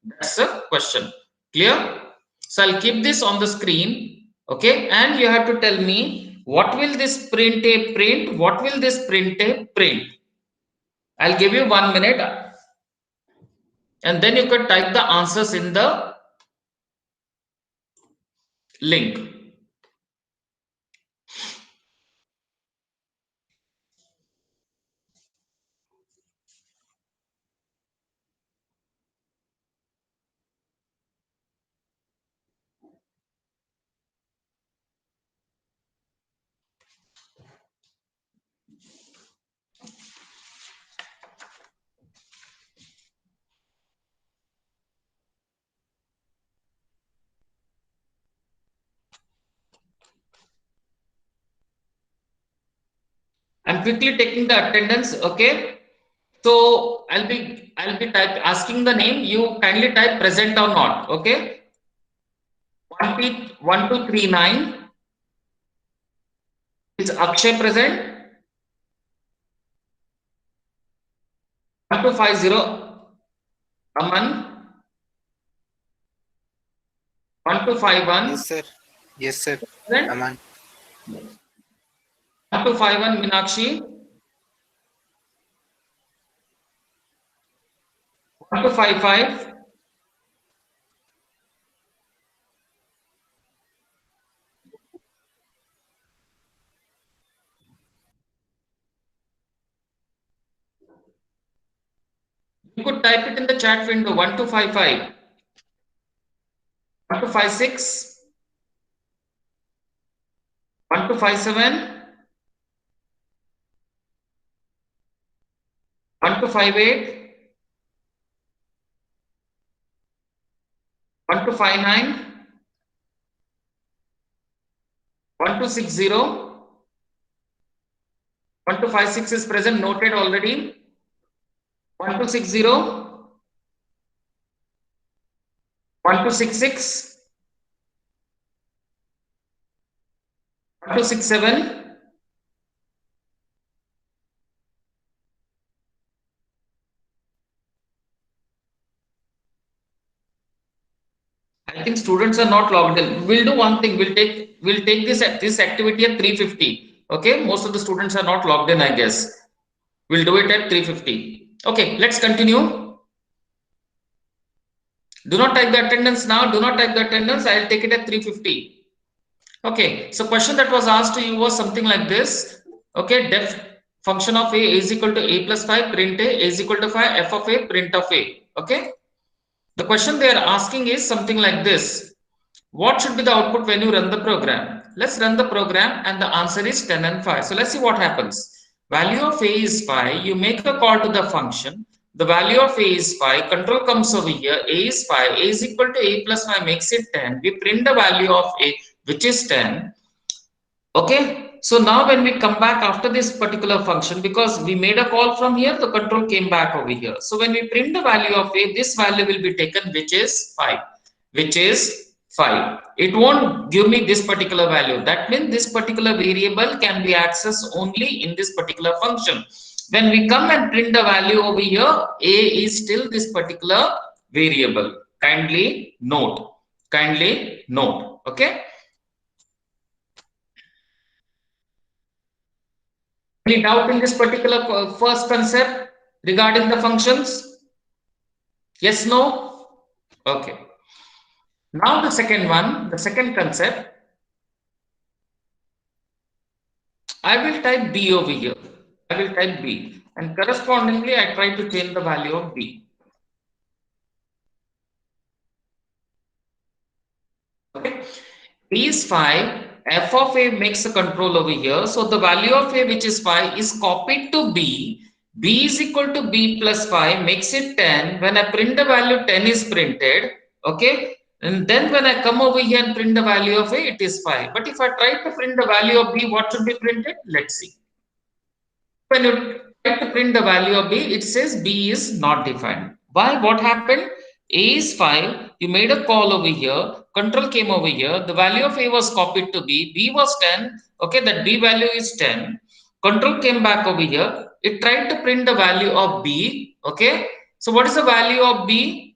That's the question. Clear? So I'll keep this on the screen. Okay, and you have to tell me what will this print a print? What will this print a print? I'll give you 1 minute, and then you could type the answers in the link. I'm quickly taking the attendance. Okay, so I'll be asking the name. You kindly type present or not. Okay, 1239 is Akshay present. 1250 Aman. 1251 Yes, sir. Yes, sir. present. Aman. 1251 Minakshi. 1255. You could type it in the chat window. 1255. 1256. 1257. 1258. 1259. 1260. 1256 is present, noted already. 1260. 1266. 1267. I think students are not logged in. We'll do one thing. We'll take this activity at 350. Okay, most of the students are not logged in, I guess. We'll do it at 350. Okay, let's continue. Do not type the attendance now. Do not type the attendance. I'll take it at 350. Okay, so question that was asked to you was something like this. Okay, def function of a is equal to a plus 5, print a is equal to 5, f of a, print of a. Okay, the question they are asking is something like this. What should be the output when you run the program? Let's run the program and the answer is 10 and 5. So let's see what happens. Value of a is 5. You make a call to the function. The value of a is 5. Control comes over here. A is 5. A is equal to a plus 5 makes it 10. We print the value of a, which is 10. Okay. So now when we come back after this particular function, because we made a call from here, the control came back over here. So when we print the value of a, this value will be taken, which is 5. Which is 5. It won't give me this particular value. That means this particular variable can be accessed only in this particular function. When we come and print the value over here, a is still this particular variable. Kindly note. Kindly note. Okay. Any doubt in this particular first concept regarding the functions? Yes, no? Okay. Now the second one, the second concept, I will type B over here. I will type B, and correspondingly I try to change the value of B. Okay. B is 5. F of A makes a control over here. So the value of A, which is 5, is copied to B. B is equal to B plus 5 makes it 10. When I print the value, 10 is printed. Okay. And then when I come over here and print the value of A, it is 5. But if I try to print the value of B, what should be printed? Let's see. When you try to print the value of B, it says B is not defined. Why? What happened? A is 5. You made a call over here. Control came over here. The value of A was copied to B. B was 10. Okay, that B value is 10. Control came back over here. It tried to print the value of B. Okay. So what is the value of B?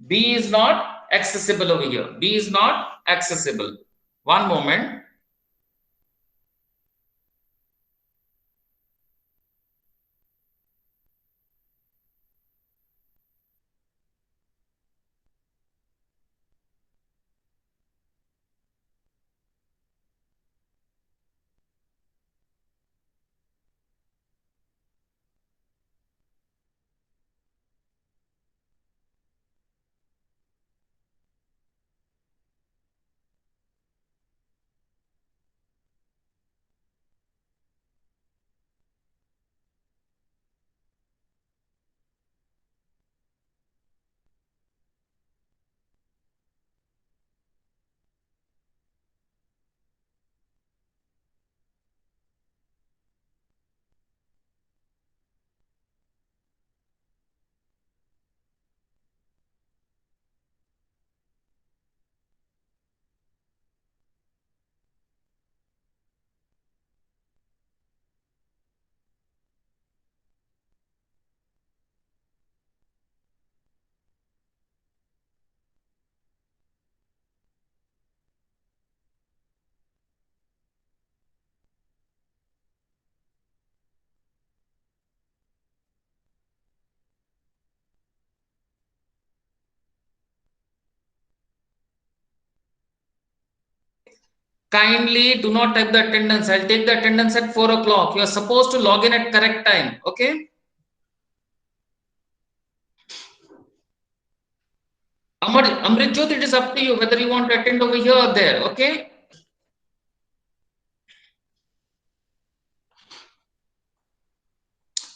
B is not accessible over here. B is not accessible. One moment. Kindly do not type the attendance. I'll take the attendance at 4 o'clock. You are supposed to log in at correct time. Okay. Amritjot, it is up to you whether you want to attend over here or there. Okay.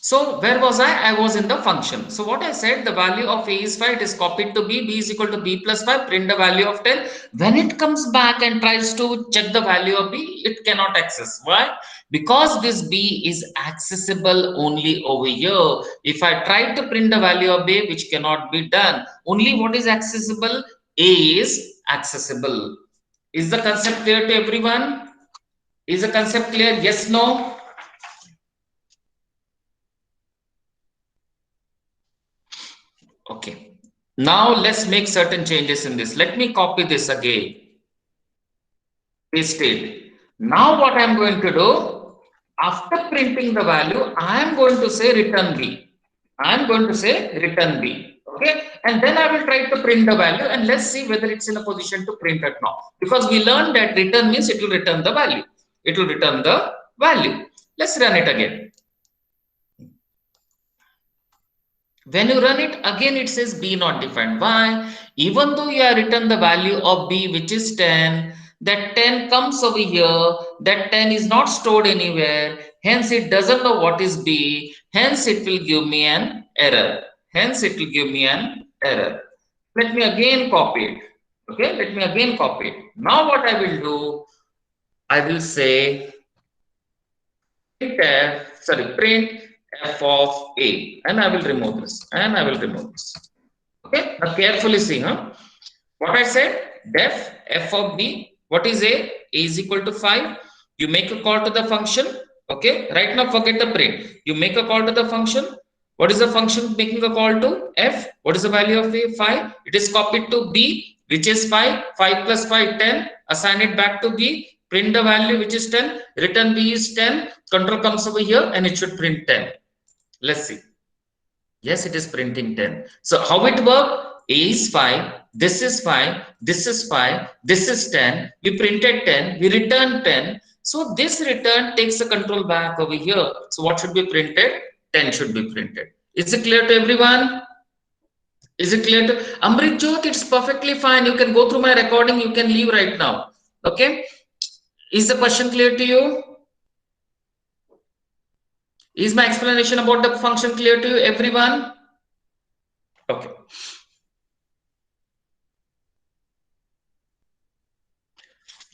So where was I? I was in the function. So what I said, the value of A is 5, it is copied to B, B is equal to B plus 5, print the value of 10. When it comes back and tries to check the value of B, it cannot access. Why? Because this B is accessible only over here. If I try to print the value of A, which cannot be done, only what is accessible? A is accessible. Is the concept clear to everyone? Is the concept clear? Yes, no? Okay. Now let's make certain changes in this. Let me copy this again. Paste it. Now what I'm going to do, after printing the value, I am going to say return B. I am going to say return B. Okay. And then I will try to print the value and let's see whether it's in a position to print it now. Because we learned that return means it will return the value. It will return the value. Let's run it again. When you run it again, it says B not defined. Why? Even though you have written the value of B, which is 10, that 10 comes over here, that 10 is not stored anywhere, hence it doesn't know what is B, hence it will give me an error. Hence it will give me an error. Let me again copy it. Okay, let me again copy it. Now what I will do, I will say print f of A, and I will remove this, and I will remove this. Okay, now carefully see, what I said, def f of B, what is A? A is equal to 5. You make a call to the function. Okay, right now forget the print. You make a call to the function. What is the function making a call to? F. What is the value of A? 5. It is copied to B, which is 5. 5 plus 5, 10. Assign it back to B. Print the value, which is 10. Return B is 10. Control comes over here and it should print 10. Let's see. Yes, it is printing 10. So how it work? A is 5, this is 5, this is 5, this is 10. We printed 10, we returned 10. So this return takes the control back over here. So what should be printed? 10 should be printed. Is it clear to everyone? Is it clear to Amritjot? It's perfectly fine. You can go through my recording. You can leave right now. Okay. Is the question clear to you? Is my explanation about the function clear to you, everyone? Okay.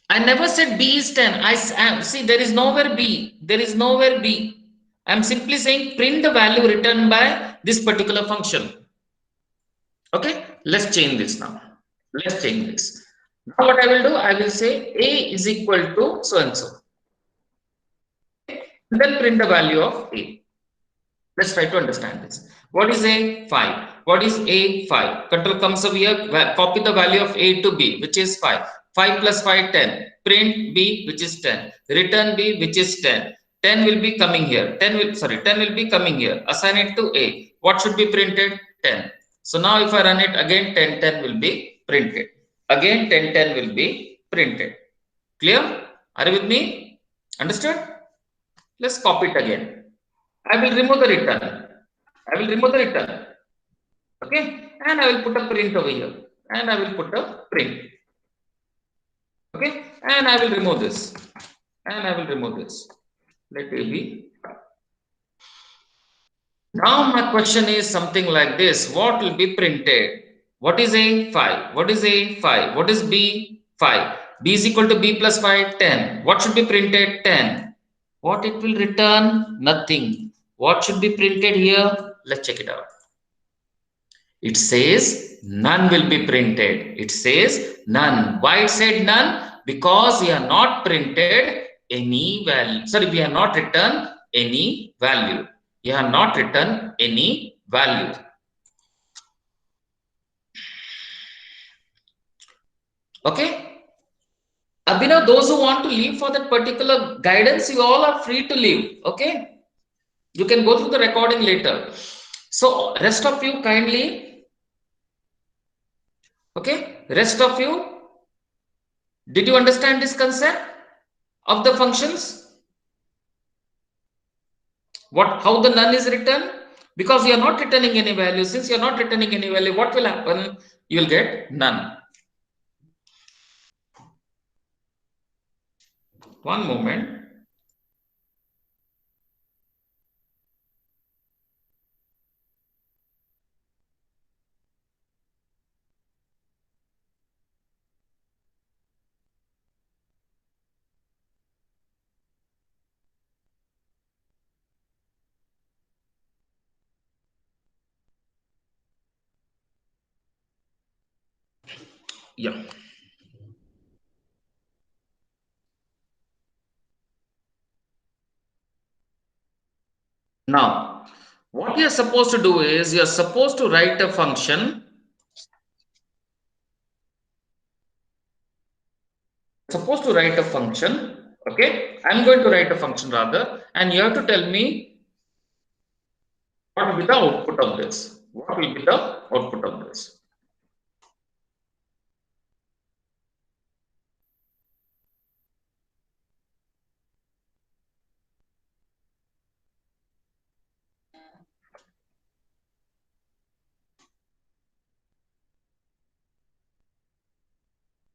I never said B is 10. I see there is nowhere B. There is nowhere B. I'm simply saying print the value returned by this particular function. Okay, let's change this now. Let's change this. Now what I will do, I will say A is equal to so and so. Then print the value of A. Let's try to understand this. What is A? 5. What is A? 5. Control comes over here, copy the value of A to B, which is 5. 5 plus 5, 10. Print B, which is 10. Return B, which is 10. 10 will be coming here. 10 will be coming here. Assign it to A. What should be printed? 10. So now if I run it again, 10, 10 will be printed. Again, 10, 10 will be printed. Clear? Are you with me? Understood? Let's copy it again. I will remove the return. I will remove the return. Okay, and I will put a print over here, and I will put a print. Okay, and I will remove this, and I will remove this. Let it be. Now my question is something like this: what will be printed? What is A? 5. What is A? 5. What is B? 5. B is equal to B plus 5, 10. What should be printed? 10. What it will return? Nothing. What should be printed here? Let's check it out. It says none will be printed. It says none. Why it said none? Because we are not printed any value. Sorry, we have not written any value. We have not written any value. Okay. Abhinav, those who want to leave for that particular guidance, you all are free to leave. Okay. You can go through the recording later. So rest of you kindly. Okay. Rest of you. Did you understand this concept of the functions? How the none is written? Because you are not returning any value. Since you are not returning any value, what will happen? You will get none. One moment. Yeah. Now, what you are supposed to do is you are supposed to write a function. Supposed to write a function. Okay. I'm going to write a function rather, and you have to tell me what will be the output of this. What will be the output of this?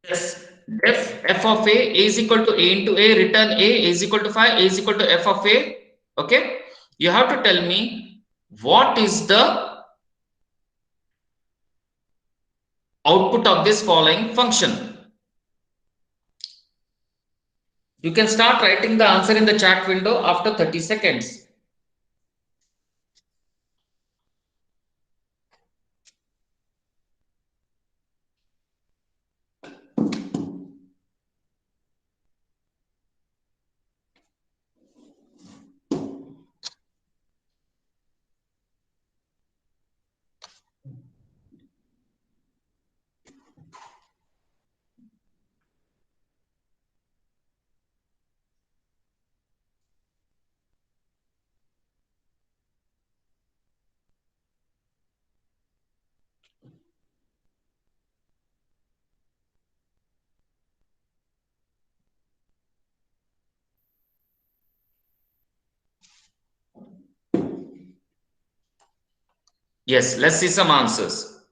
Yes, def f of a is equal to a into a, return a is equal to 5, a is equal to f of a. Okay, you have to tell me what is the output of this following function. You can start writing the answer in the chat window after 30 seconds. Yes, let's see some answers.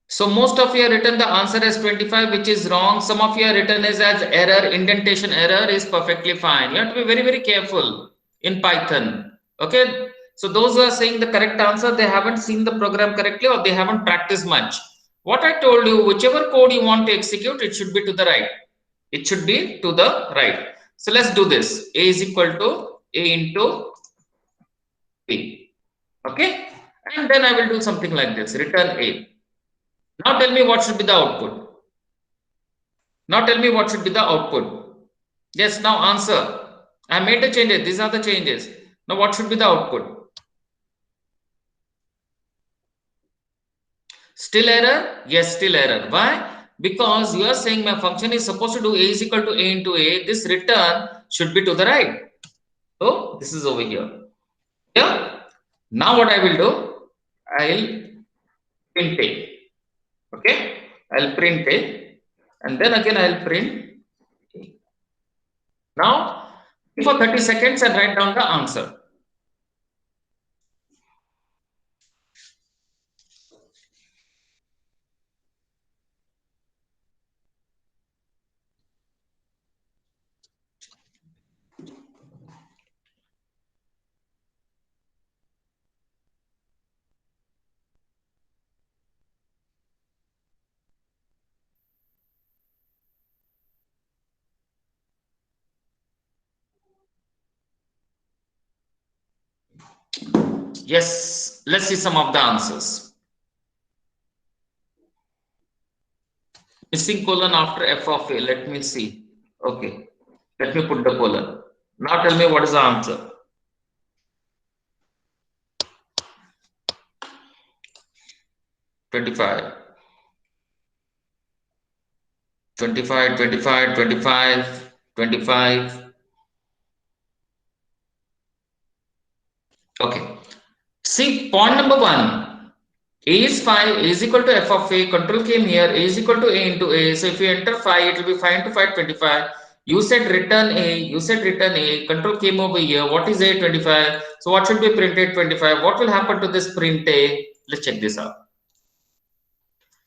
So most of you have written the answer as 25, which is wrong. Some of you have written as error, indentation error is perfectly fine. You have to be very, very careful in Python. Okay. So those who are saying the correct answer, they haven't seen the program correctly or they haven't practiced much. What I told you, whichever code you want to execute, it should be to the right. It should be to the right. So let's do this. A is equal to A into B. Okay. And then I will do something like this. Return A. Now tell me what should be the output. Now tell me what should be the output. Yes, now answer. I made the changes. These are the changes. Now what should be the output? Still error? Yes, still error. Why? Because you are saying my function is supposed to do a is equal to a into a. This return should be to the right. So this is over here. Yeah. Now what I will do? I'll print a. Okay. I'll print a, and then again I'll print a. Now for 30 seconds and write down the answer. Yes, let's see some of the answers. Missing colon after f of a. Let me see. Okay. Let me put the colon. Now tell me what is the answer. 25. 25, 25, 25, 25. Okay. See, point number 1. A is 5, A is equal to f of a. Control came here. A is equal to a into a. So if you enter 5, it will be 5 into 5, 25. You said return a. You said return a. Control came over here. What is a? 25. So what should be printed? 25. What will happen to this print a? Let's check this out.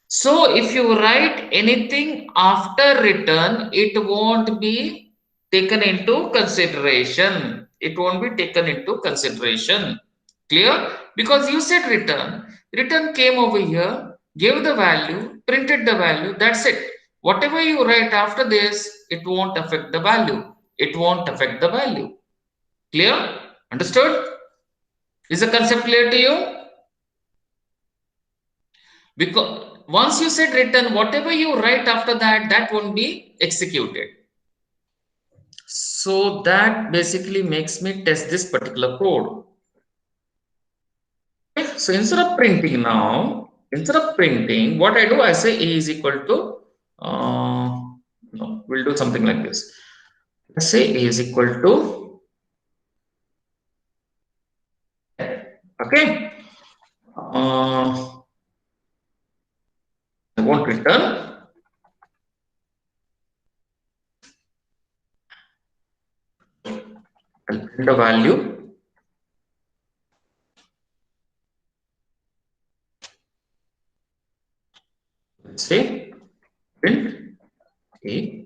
So if you write anything after return, it won't be taken into consideration. It won't be taken into consideration. Clear? Because you said return. Return came over here, gave the value, printed the value. That's it. Whatever you write after this, it won't affect the value. It won't affect the value. Clear? Understood? Is the concept clear to you? Because once you said return, whatever you write after that, that won't be executed. So that basically makes me test this particular code. Okay. So instead of printing now, what I do, I say a is equal to, no, we'll do something like this. Let's say a is equal to, okay. I won't return. I'll print the value. Let's say print a.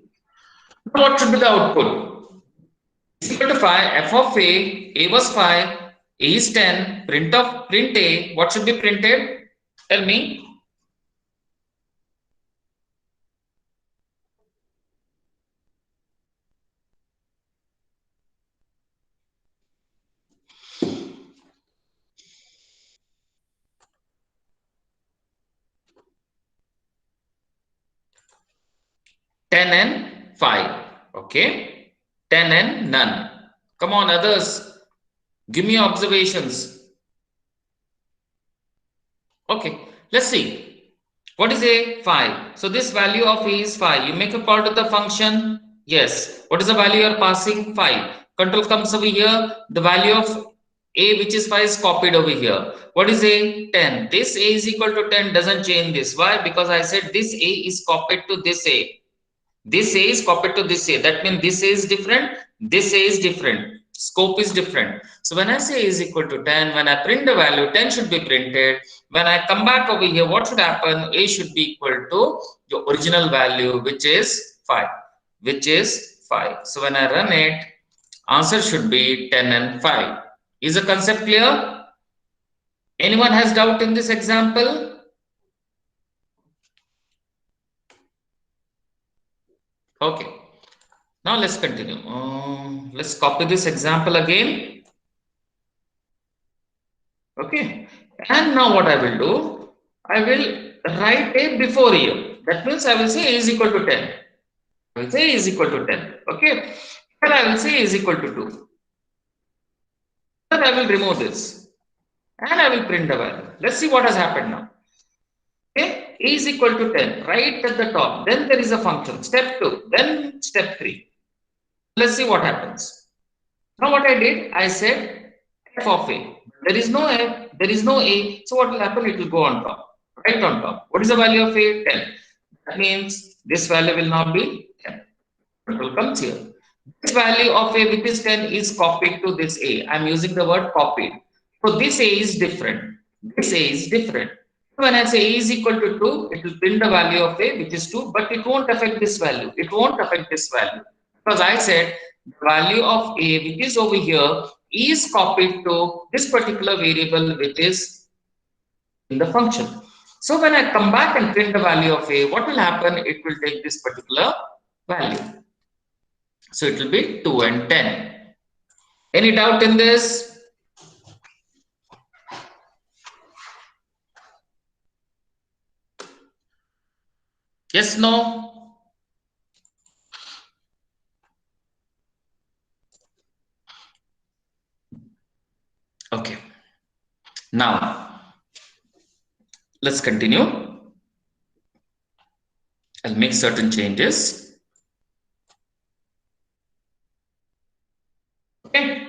Now what should be the output? Is equal to 5, f of a was 5, a is 10, print a. What should be printed? Tell me. Ten and 5. Okay. 10 and none. Come on, others. Give me observations. Okay. Let's see. What is a? 5. So this value of a is 5. You make a call to the function. Yes. What is the value you are passing? 5. Control comes over here. The value of a, which is 5, is copied over here. What is a? 10. This a is equal to 10 doesn't change this. Why? Because I said this a is copied to this a. This A is copied to this A. That means this A is different, this A is different. Scope is different. So when I say A is equal to 10, when I print the value, 10 should be printed. When I come back over here, what should happen? A should be equal to the original value, which is 5. Which is 5. So when I run it, answer should be 10 and 5. Is the concept clear? Anyone has doubt in this example? Okay. Now let's continue. Let's copy this example again. Okay. And now what I will do, I will write a before here. That means I will say a is equal to 10. I will say a is equal to 10. Okay. And I will say a is equal to 2. I will remove this and I will print the value. Let's see what has happened now. Okay, a is equal to 10 right at the top. Then there is a function. Step 2, then step 3. Let's see what happens. Now what I did, I said f of a. There is no f, there is no a. So what will happen? It will go on top, right on top. What is the value of a? 10. That means this value will now be 10. Control comes here. This value of a which is 10 is copied to this a. I'm using the word copied. So this a is different. This a is different. When I say a is equal to 2, it will print the value of a which is 2, but it won't affect this value. It won't affect this value. Because I said the value of a which is over here is copied to this particular variable which is in the function. So when I come back and print the value of a, what will happen? It will take this particular value. So it will be 2 and 10. Any doubt in this? Yes, no? Okay. Now, let's continue. I'll make certain changes. Okay.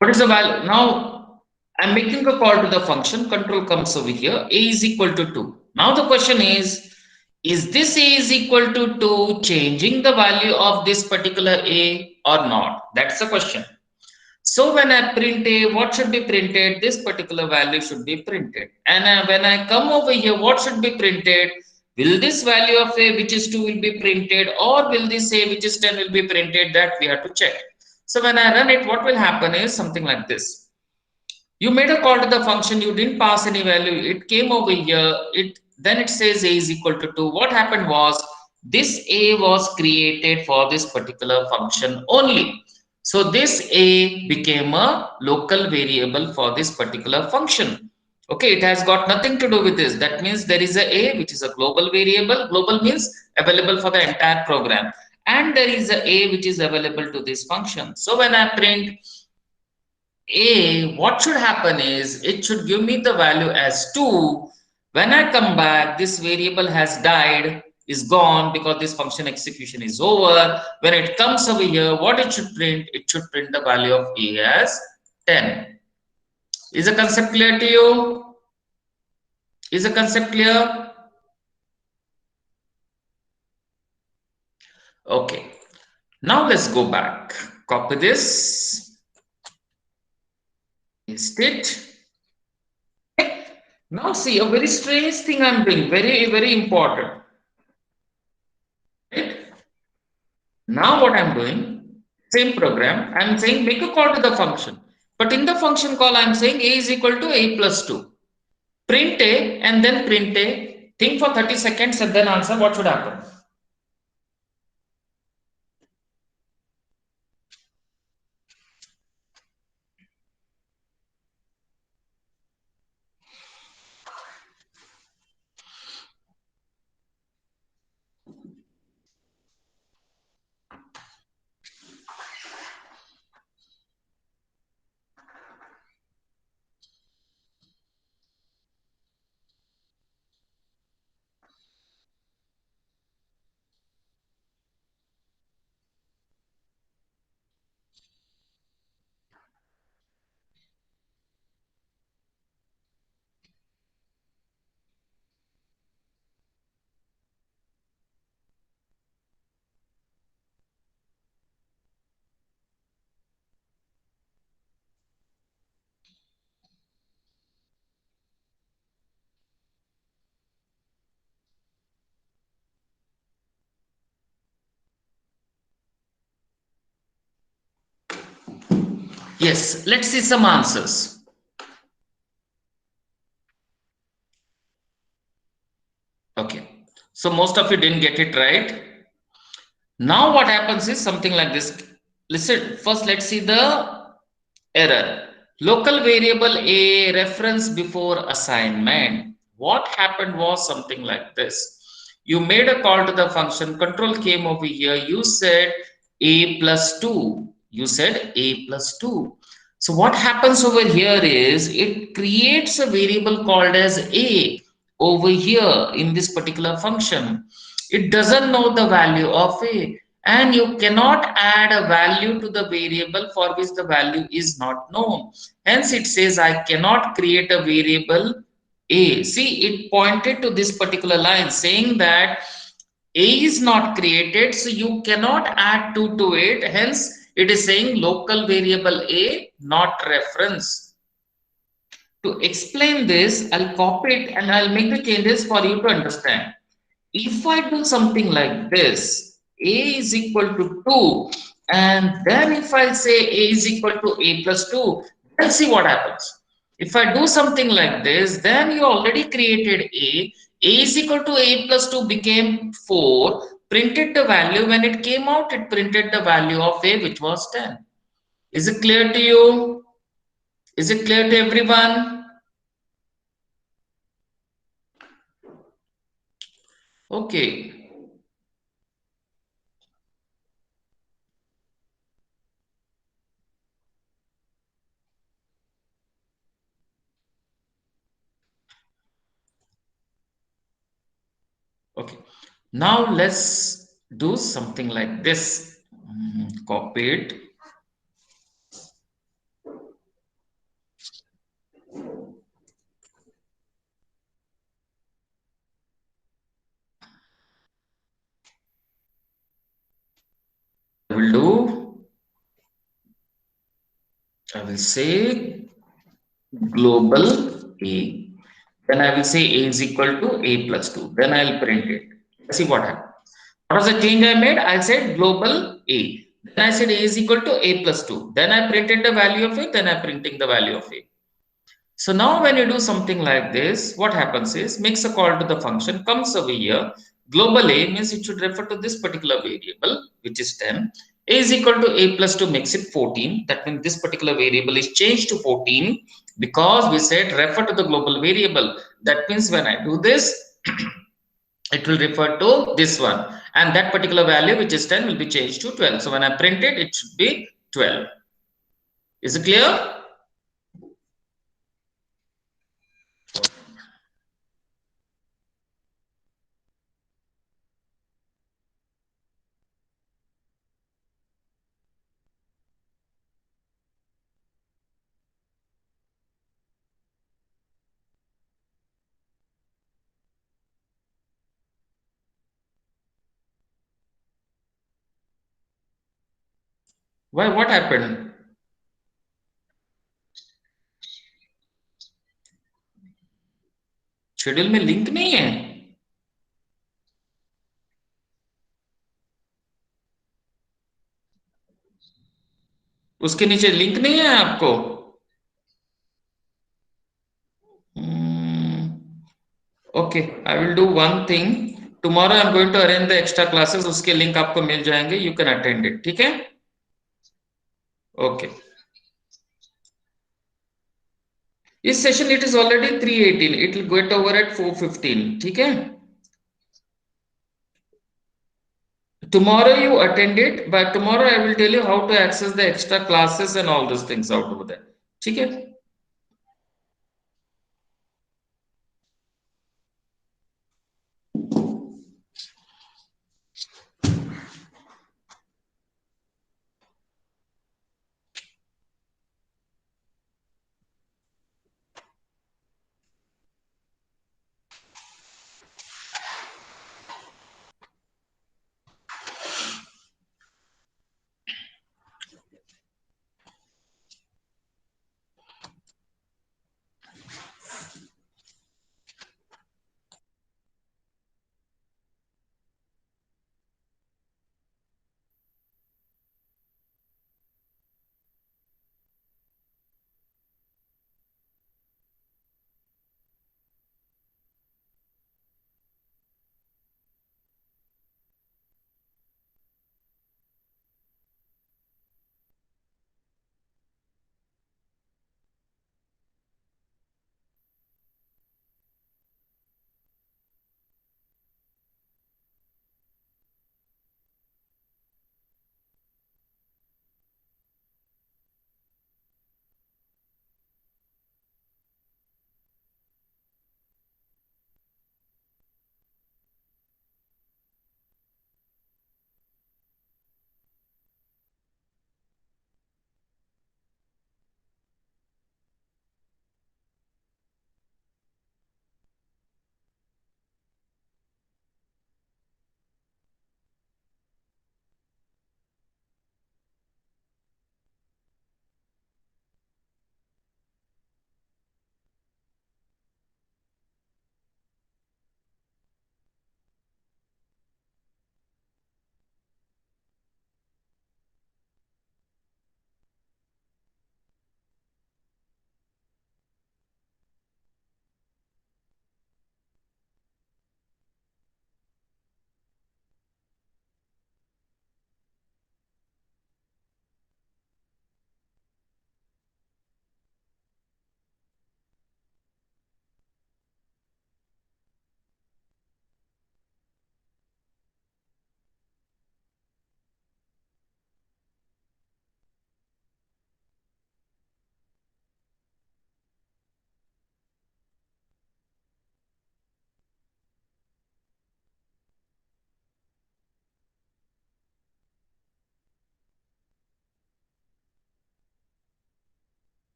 What is the value? Now, I'm making a call to the function. Control comes over here. A is equal to 2. Now the question is this A is equal to 2 changing the value of this particular A or not? That's the question. So when I print A, what should be printed? This particular value should be printed. And when I come over here, what should be printed? Will this value of A which is 2 will be printed, or will this A which is 10 will be printed? That we have to check. So when I run it, what will happen is something like this. You made a call to the function, you didn't pass any value, it came over here, then it says A is equal to 2. What happened was this A was created for this particular function only. So this A became a local variable for this particular function. Okay, it has got nothing to do with this. That means there is a which is a global variable. Global means available for the entire program. And there is a which is available to this function. So when I print A, what should happen is it should give me the value as 2. When I come back, this variable has died, is gone because this function execution is over. When it comes over here, what it should print? It should print the value of A as 10. Is the concept clear to you? Is the concept clear? Okay. Now let's go back. Copy this. Paste it. Now see a very strange thing I'm doing, very important. Right? Now what I'm doing, same program, I'm saying make a call to the function. But in the function call, I'm saying A is equal to A plus 2. Print A and then print A. Think for 30 seconds and then answer what should happen. Yes, let's see some answers. Okay, so most of you didn't get it right. Now what happens is something like this. Listen, first let's see the error. Local variable A reference before assignment. What happened was something like this. You made a call to the function, control came over here, you said A plus 2. You said A plus 2. So what happens over here is it creates a variable called as A over here in this particular function. It doesn't know the value of A, and you cannot add a value to the variable for which the value is not known. Hence it says I cannot create a variable A. See, it pointed to this particular line saying that A is not created, so you cannot add 2 to it. Hence it is saying local variable A, not reference. To explain this, I'll copy it and I'll make the changes for you to understand. If I do something like this, A is equal to 2, and then if I say A is equal to A plus 2, let's see what happens. If I do something like this, then you already created A is equal to A plus 2 became 4, printed the value. When it came out, it printed the value of A, which was 10. Is it clear to you? Is it clear to everyone? Okay. Okay. Now let's do something like this. Copy it. I will do, I will say global A. Then I will say A is equal to A plus 2. Then I'll print it. Let's see what happens. What was the change I made? I said global A. Then I said A is equal to A plus 2. Then I printed the value of A. Then I'm printing the value of A. So now when you do something like this, what happens is makes a call to the function, comes over here. Global A means it should refer to this particular variable, which is 10. A is equal to A plus 2 makes it 14. That means this particular variable is changed to 14 because we said refer to the global variable. That means when I do this, it will refer to this one. And that particular value, which is 10, will be changed to 12. So when I print it, it should be 12. Is it clear? Why? What happened? Schedule में link नहीं है. उसके नीचे link नहीं है आपको. Okay, I will do one thing. Tomorrow I am going to arrange the extra classes. उसके link आपको मिल जाएंगे. You can attend it. ठीक है. ओके. इस session it is already 3:18. It will get over at 4:15. ठीक है. Tomorrow you attend it, but tomorrow I will tell you how to access the extra classes and all those things out over there. ठीक है.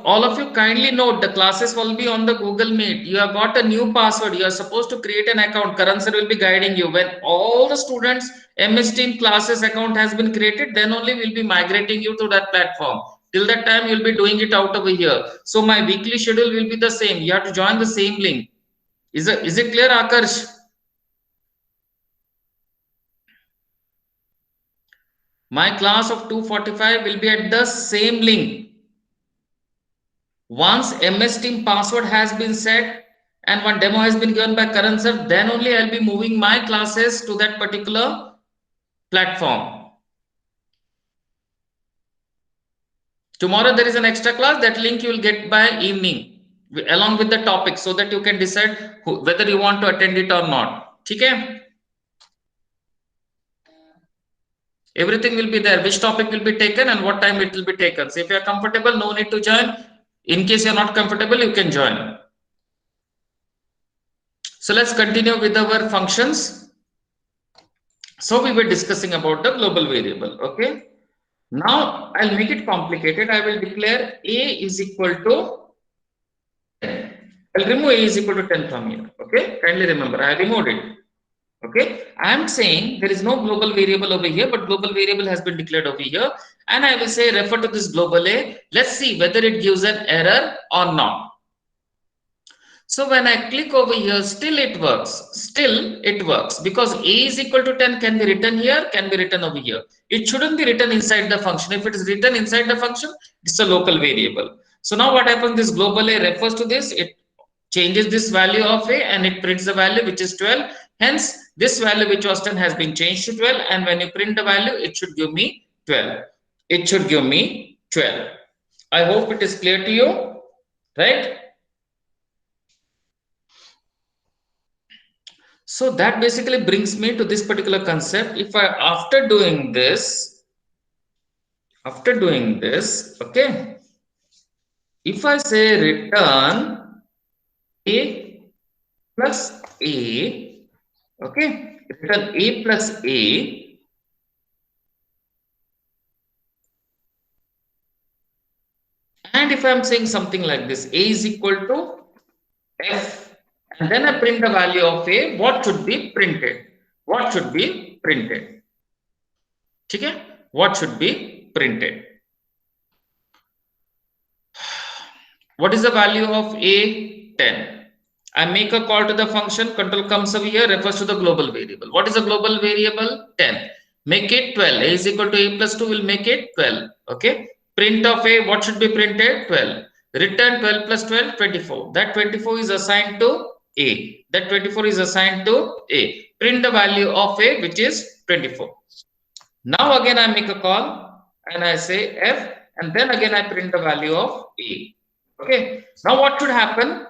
all of you kindly note, the classes will be on the Google Meet. You have got a new password. You are supposed to create an account. Karan sir will be guiding you. When all the students MS Team classes account has been created, then only we'll be migrating you to that platform. Till that time, you'll be doing it out over here. So my weekly schedule will be the same. You have to join the same link. Is it clear, Akarsh? My class of 2:45 will be at the same link. Once MS Team password has been set and one demo has been given by Karan sir, then only I'll be moving my classes to that particular platform. Tomorrow there is an extra class. That link you will get by evening along with the topic, so that you can decide whether you want to attend it or not. Okay? Everything will be there. Which topic will be taken and what time it will be taken. So if you are comfortable, no need to join. In case you are not comfortable, you can join. So let's continue with our functions. So we were discussing about the global variable. Okay. Now I'll make it complicated. I will declare A is equal to 10. I'll remove A is equal to 10 from here. Okay. Kindly remember, I removed it. Okay. I am saying there is no global variable over here, but global variable has been declared over here. And I will say refer to this global A. Let's see whether it gives an error or not. So when I click over here, still it works because A is equal to 10 can be written here, can be written over here. It shouldn't be written inside the function. If it is written inside the function, it's a local variable. So now what happens, this global A refers to this, it changes this value of A and it prints the value which is 12. Hence, this value which was 10 has been changed to 12, and when you print the value, it should give me 12. It should give me 12. I hope it is clear to you, right? So that basically brings me to this particular concept. If I, after doing this, okay, if I say return A plus A, okay, return A plus A, and if I'm saying something like this, A is equal to F, and then I print the value of A, what should be printed? What should be printed? Okay? What should be printed? What is the value of A? 10. I make a call to the function, control comes over here, refers to the global variable. What is the global variable? 10. Make it 12. A is equal to A plus 2 will make it 12. Okay. Print of A, what should be printed? 12. Return 12 plus 12, 24. That 24 is assigned to A. That 24 is assigned to A. Print the value of A, which is 24. Now again I make a call and I say F, and then again I print the value of A. Okay. Now what should happen?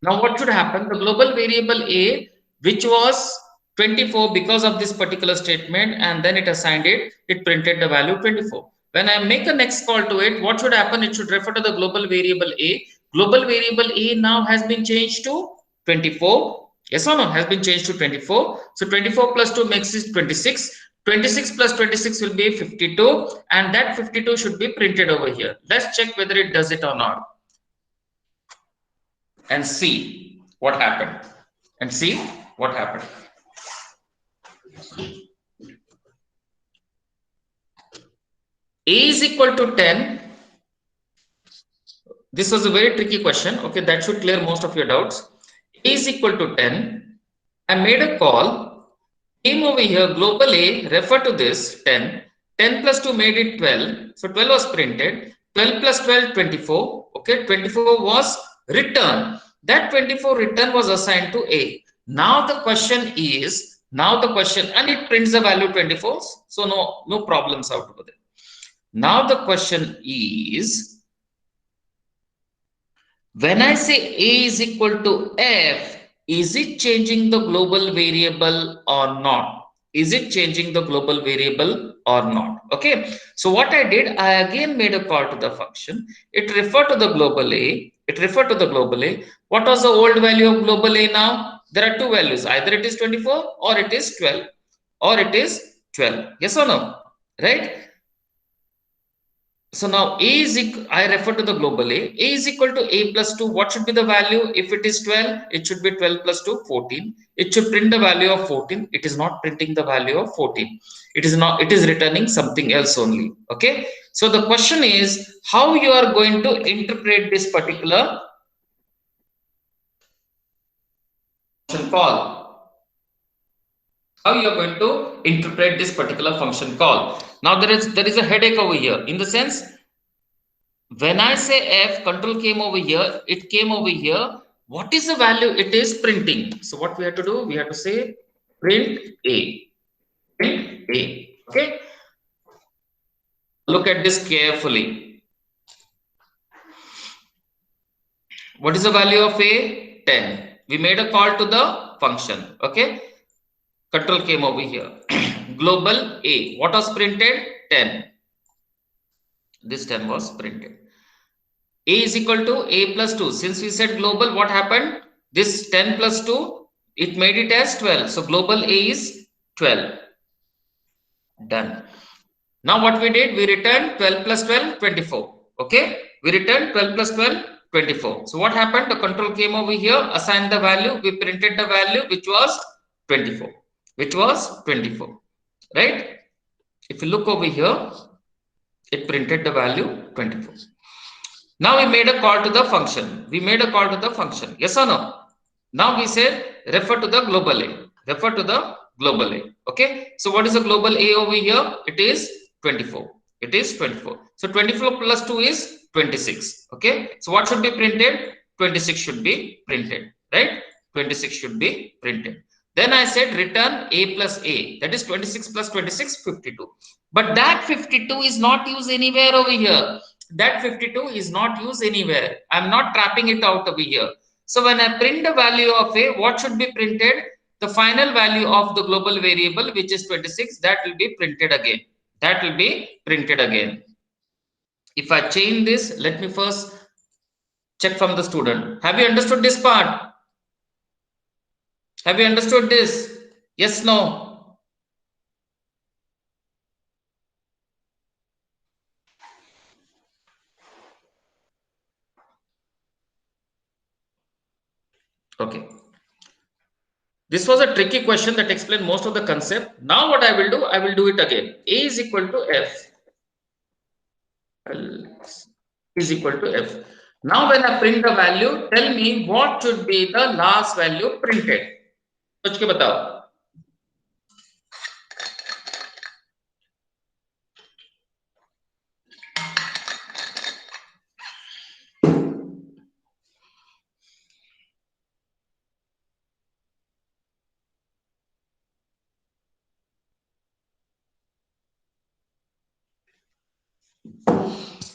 The global variable A, which was 24 because of this particular statement, and then it assigned it, it printed the value 24. When I make a next call to it, what should happen? It should refer to the global variable A. Global variable A now has been changed to 24. Yes or no? Has been changed to 24. So 24 plus 2 makes it 26. 26 plus 26 will be 52, and that 52 should be printed over here. Let's check whether it does it or not, and see what happened. A is equal to 10. This was a very tricky question. Okay, that should clear most of your doubts. A is equal to 10. I made a call, came over here, global A, refer to this 10. 10 plus 2 made it 12. So 12 was printed. 12 plus 12, 24. Okay, 24 was returned. That 24 return was assigned to A. Now the question is, and it prints the value 24. So no problems out over there. Now the question is, when I say A is equal to F, is it changing the global variable or not? Is it changing the global variable or not? Okay. So what I did, I again made a call to the function. It referred to the global A. What was the old value of global A now? There are two values. Either it is 24 or it is 12. Yes or no? Right? So now A is I refer to the global A. A is equal to A plus 2. What should be the value? If it is 12, it should be 12 plus 2, 14. It should print the value of 14. It is not printing the value of 14. It is not, it is returning something else only. Okay. So the question is how you are going to interpret this particular function call. How you are going to interpret this particular function call. Now there is a headache over here, in the sense, when I say F, control came over here, it came over here. What is the value it is printing? So what we have to do? We have to say print A. Print A. Okay. Look at this carefully. What is the value of A? 10. We made a call to the function. Okay. Control came over here. Global A. What was printed? 10. This 10 was printed. A is equal to A plus 2. Since we said global, what happened? This 10 plus 2, it made it as 12. So global A is 12. Done. Now what we did? We returned 12 plus 12, 24. Okay. We returned 12 plus 12, 24. So what happened? The control came over here, assigned the value. We printed the value, which was 24. Which was 24. Right? If you look over here, it printed the value 24. Now we made a call to the function. We made a call to the function. Yes or no? Now we said refer to the global A. Refer to the global A. Okay. So what is the global A over here? It is 24. It is 24. So 24 plus 2 is 26. Okay. So what should be printed? 26 should be printed. Right? 26 should be printed. Then I said return A plus A. That is 26 plus 26, 52. But that 52 is not used anywhere over here. That 52 is not used anywhere. I'm not trapping it out over here. So when I print the value of A, what should be printed? The final value of the global variable, which is 26, that will be printed again. That will be printed again. If I change this, let me first check from the student. Have you understood this part? Have you understood this? Yes, no? Okay. This was a tricky question that explained most of the concept. Now what I will do it again. A is equal to F. Is equal to F. Now when I print the value, tell me what should be the last value printed. सोच के बताओ.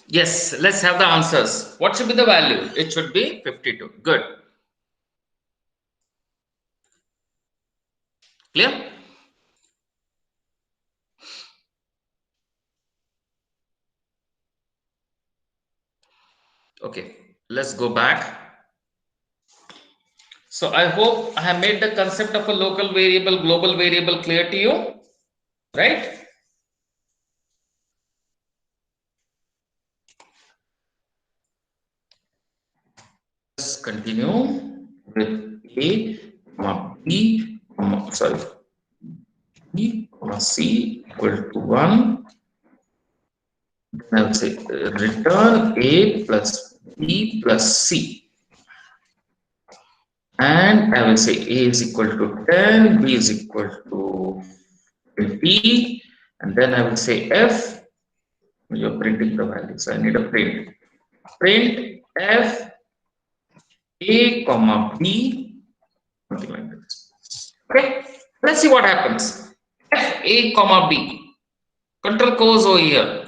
Yes, let's have the answers. What should be the value? It should be 52. Good. Clear? Okay, let's go back. So I hope I have made the concept of a local variable, global variable clear to you, right? Let's continue with A, B, sorry, B, C equal to 1. I will say return A plus B plus C. And I will say A is equal to 10, B is equal to 20, and then I will say F. You're printing the value, so I need a print. Print F A comma B, something like this. Okay, let's see what happens. F A comma B. Control goes over here.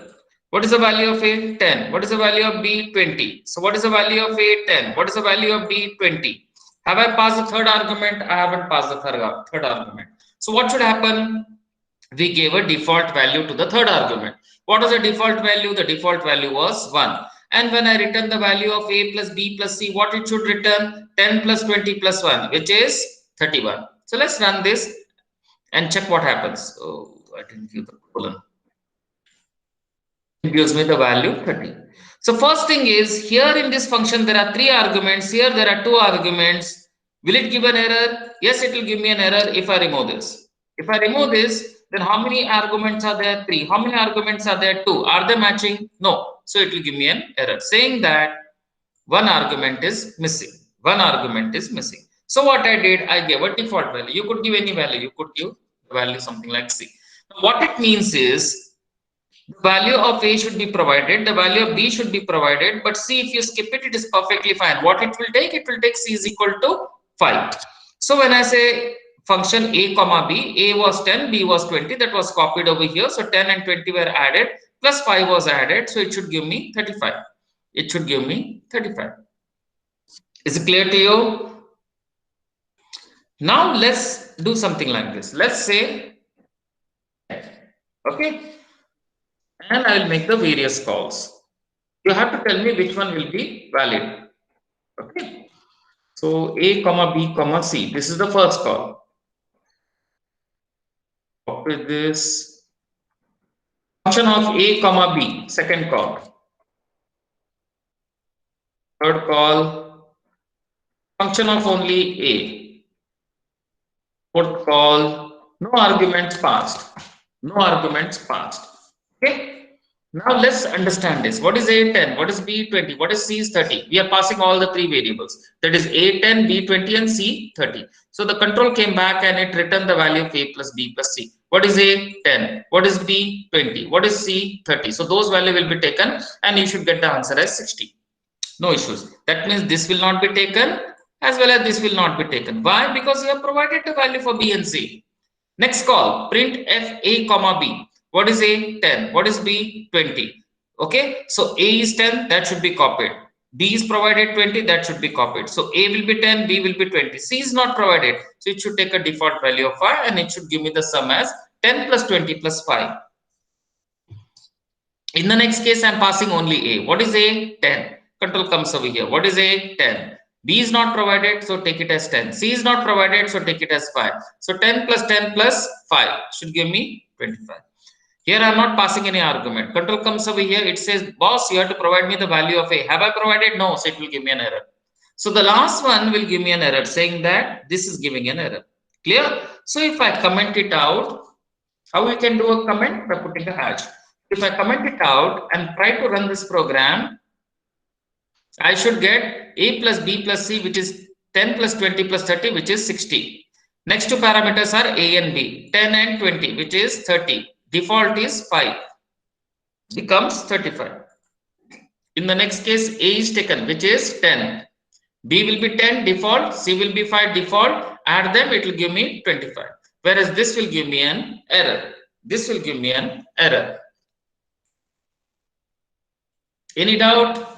What is the value of A? 10. What is the value of B? 20. So what is the value of A? 10. What is the value of B? 20. Have I passed the third argument? I haven't passed the third argument. So what should happen? We gave a default value to the third argument. What was the default value? The default value was 1. And when I return the value of A plus B plus C, what it should return? 10 plus 20 plus 1, which is 31. So let's run this and check what happens. Oh, I didn't give the colon. It gives me the value 30. So first thing is, here in this function there are 3 arguments, here there are 2 arguments. Will it give an error? Yes, it will give me an error if I remove this. If I remove this, then how many arguments are there? 3. How many arguments are there? 2. Are they matching? No. So it will give me an error saying that one argument is missing. One argument is missing. So what I did, I gave a default value. You could give any value. You could give the value something like C. Now, what it means is, the value of A should be provided, the value of B should be provided, but C, if you skip it, it is perfectly fine. What it will take? It will take C is equal to 5. So when I say function A comma B, A was 10, B was 20, that was copied over here. So 10 and 20 were added, plus 5 was added. So it should give me 35. It should give me 35. Is it clear to you? Now let's do something like this. Let's say, okay, and I will make the various calls. You have to tell me which one will be valid. Okay. So A comma B comma C. This is the first call. Copy this. Function of A comma B. Second call. Third call. Function of only A. Fourth call. No arguments passed. No arguments passed. Okay. Now let's understand this. What is A10? What is B20? What is C30? We are passing all the 3 variables. That is A10, B20 and C30. So the control came back and it returned the value of A plus B plus C. What is A10? What is B20? What is C30? So those value will be taken and you should get the answer as 60. No issues. That means this will not be taken as well as this will not be taken. Why? Because you have provided the value for B and C. Next call, print f a comma b. What is a? 10. What is b? 20. Okay, so a is 10, that should be copied. B is provided 20, that should be copied. So a will be 10, b will be 20. C is not provided, so it should take a default value of 5 and it should give me the sum as 10 plus 20 plus 5. In the next case, I am passing only a. What is a? 10. Control comes over here. What is a? 10. B is not provided, so take it as 10. C is not provided, so take it as 5. So 10 plus 5 should give me 25. Here I am not passing any argument. Control comes over here. It says, boss, you have to provide me the value of A. Have I provided? No, so it will give me an error. So the last one will give me an error saying that this is giving an error. Clear? So if I comment it out, how we can do a comment? By putting a hash. If I comment it out and try to run this program, I should get A plus B plus C, which is 10 plus 20 plus 30, which is 60. Next two parameters are A and B, 10 and 20, which is 30. Default is 5, becomes 35. In the next case, A is taken, which is 10. B will be 10 default, C will be 5 default. Add them, it will give me 25. Whereas this will give me an error. This will give me an error. Any doubt?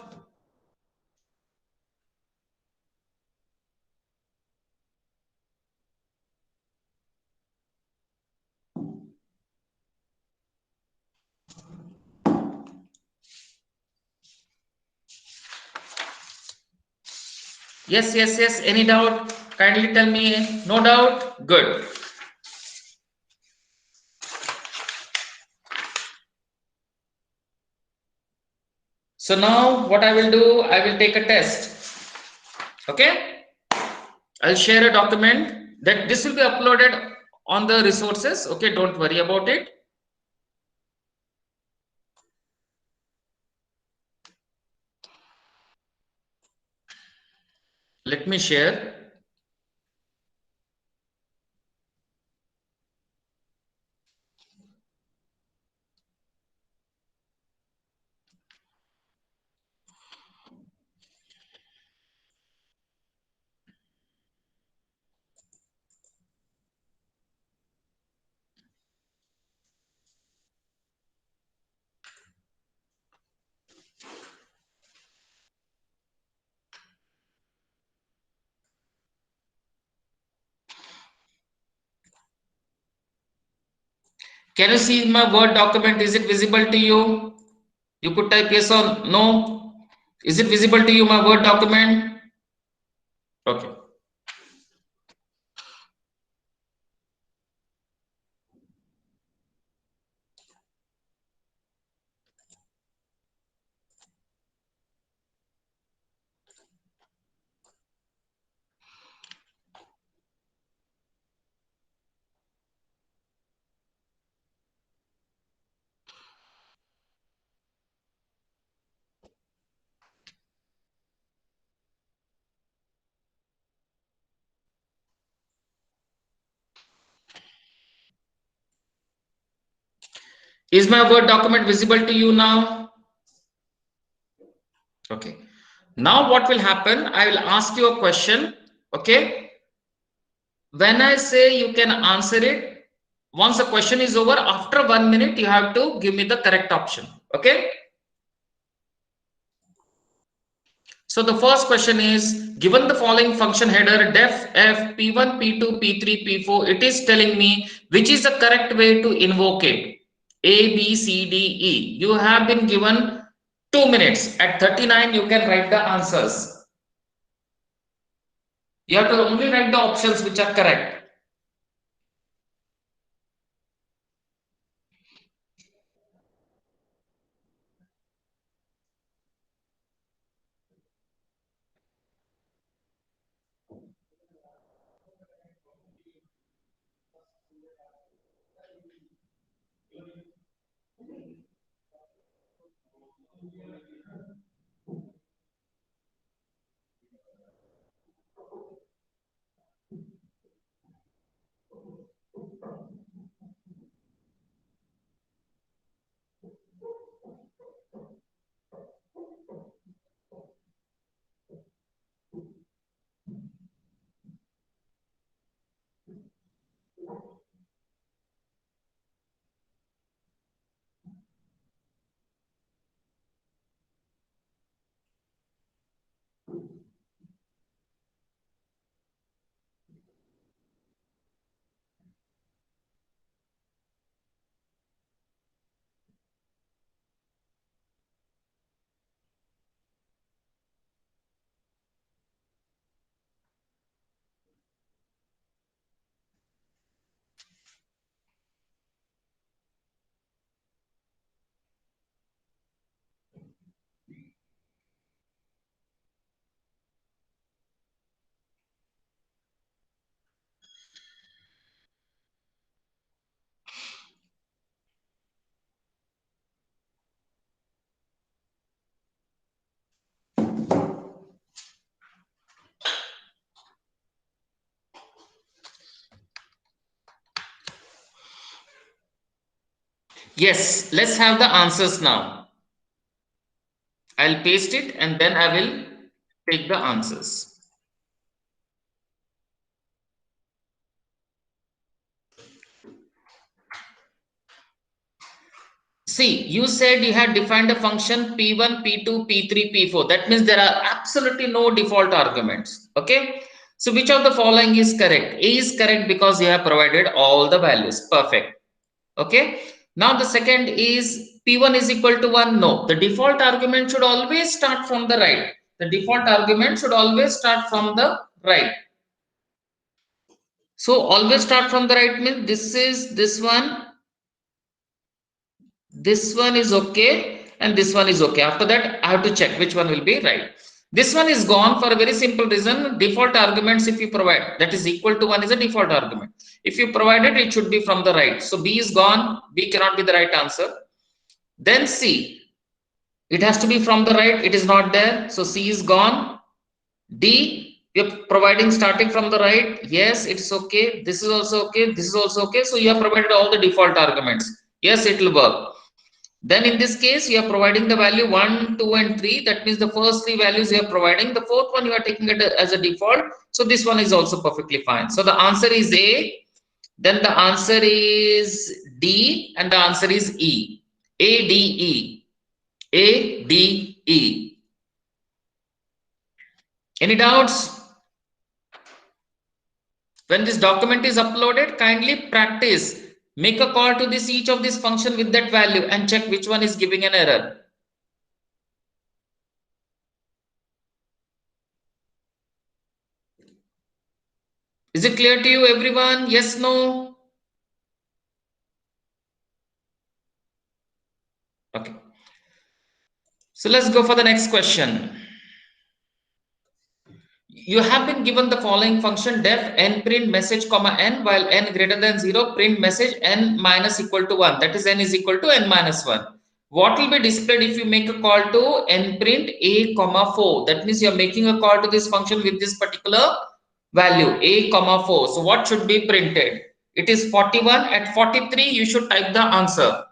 Yes, yes, yes. Any doubt? Kindly tell me. No doubt? Good. So now what I will do, I will take a test. Okay. I'll share a document that this will be uploaded on the resources. Okay. Don't worry about it. Let me share. Can you see my Word document? Is it visible to you? You could type yes or no. Is it visible to you, my Word document? Okay. Is my Word document visible to you now? Okay. Now what will happen? I will ask you a question. Okay. When I say you can answer it, once the question is over, after 1 minute, you have to give me the correct option. Okay. So the first question is, given the following function header def f p1, p2, p3, p4, it is telling me which is the correct way to invoke it. A, B, C, D, E. You have been given 2 minutes. At 39, you can write the answers. You have to only write the options which are correct. Yes, let's have the answers now. I'll paste it and then I will take the answers. See, you said you had defined a function P1, P2, P3, P4. That means there are absolutely no default arguments. Okay. So which of the following is correct? A is correct because you have provided all the values. Perfect. Okay. Now the second is P1 is equal to 1. No, the default argument should always start from the right. The default argument should always start from the right. So always start from the right means this one is okay, and this one is okay. After that, I have to check which one will be right. This one is gone for a very simple reason. Default arguments, if you provide, that is equal to 1 is a default argument. If you provide it, it should be from the right. So B is gone. B cannot be the right answer. Then C, it has to be from the right. It is not there. So C is gone. D, you're providing starting from the right. Yes, it's okay. This is also okay. This is also okay. So you have provided all the default arguments. Yes, it will work. Then in this case, you are providing the value 1, 2, and 3. That means the first three values you are providing. The fourth one you are taking it as a default. So this one is also perfectly fine. So the answer is A. Then the answer is D. And the answer is E. A, D, E. A, D, E. Any doubts? When this document is uploaded, kindly practice. Make a call to this each of this function with that value and check which one is giving an error. Is it clear to you, everyone? Yes, no? Okay. So let's go for the next question. You have been given the following function def n print message comma n, while n greater than 0 print message n minus equal to 1. That is n is equal to n minus 1. What will be displayed if you make a call to n print a comma 4? That means you are making a call to this function with this particular value a comma 4. So what should be printed? It is 41. At 43 you should type the answer.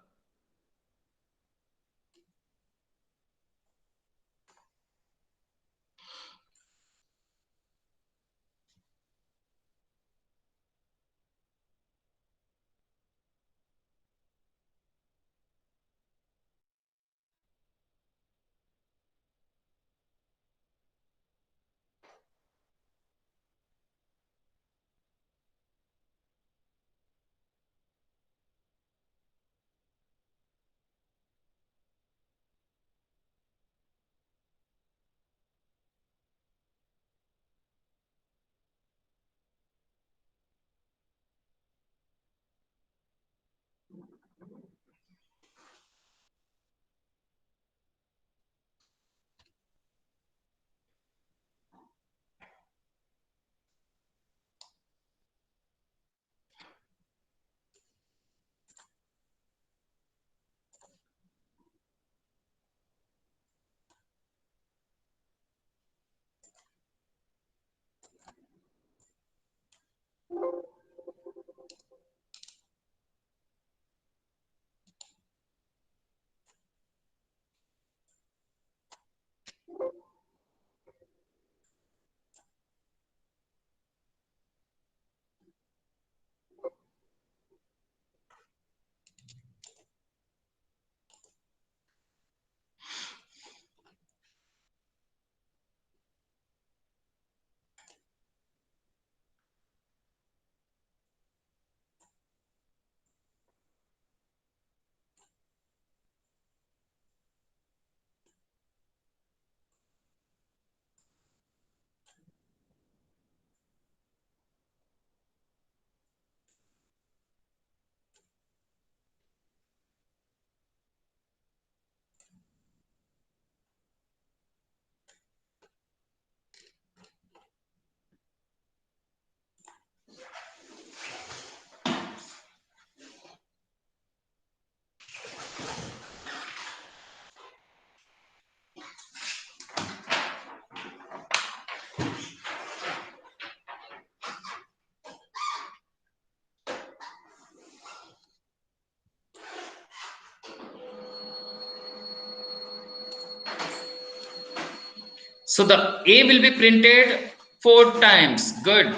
So the A will be printed 4 times. Good.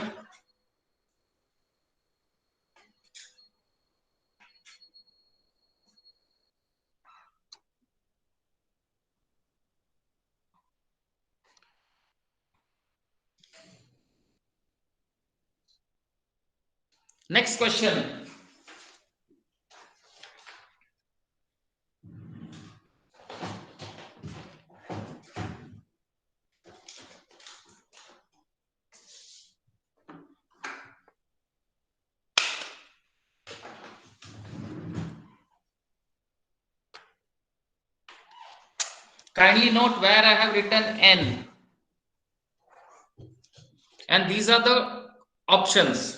Next question. Kindly note where I have written N. And these are the options.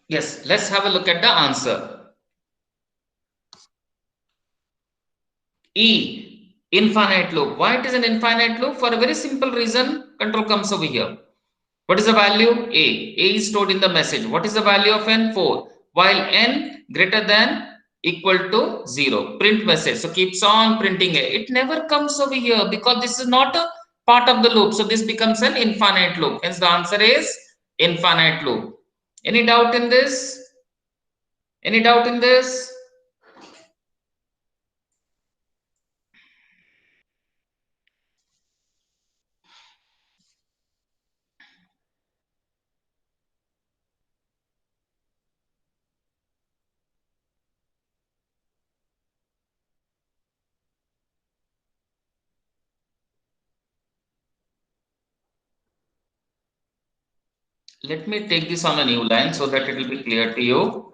Yes, let's have a look at the answer. E, infinite loop. Why it is an infinite loop? For a very simple reason, control comes over here. What is the value? A. A is stored in the message. What is the value of n? 4. While n greater than equal to 0. Print message. So keeps on printing A. It never comes over here because this is not a part of the loop. So this becomes an infinite loop. Hence the answer is infinite loop. Any doubt in this? Any doubt in this? Let me take this on a new line so that it will be clear to you.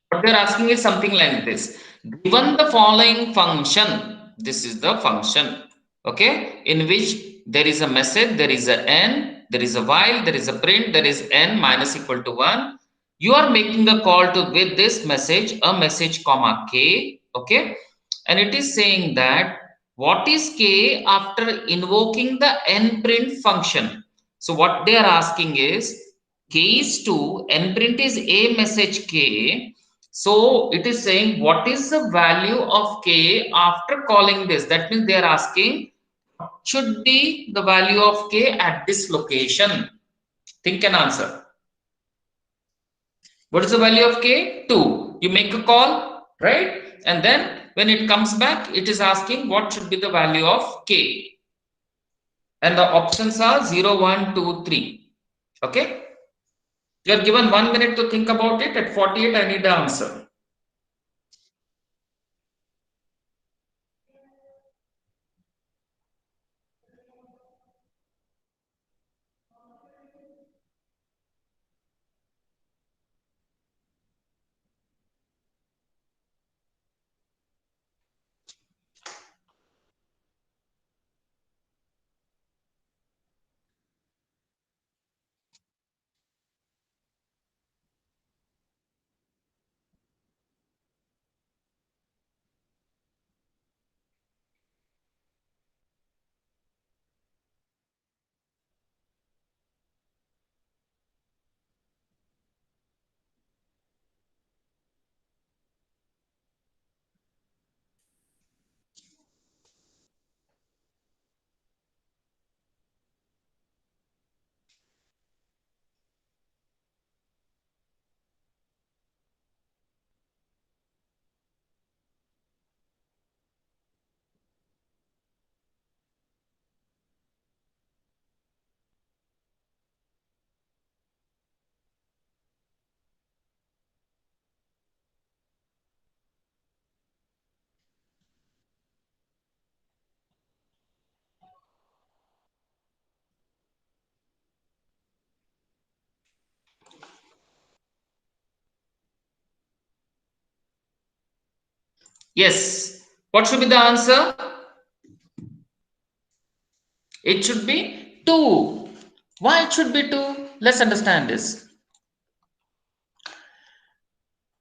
What they're asking is something like this. Given the following function, this is the function, okay, in which there is a message, there is a n, there is a while, there is a print, there is n minus equal to 1. You are making a call to with this message, a message comma k, okay, and it is saying that what is k after invoking the n print function. So what they are asking is k is 2, n print is a message k. So it is saying what is the value of k after calling this. That means they are asking should be the value of k at this location. Think and answer. What is the value of k? 2. You make a call, right? And then when it comes back, it is asking what should be the value of k. And the options are 0, 1, 2, 3. Okay? You are given 1 minute to think about it. At 48, I need the answer. Yes. What should be the answer? It should be 2. Why it should be 2? Let's understand this.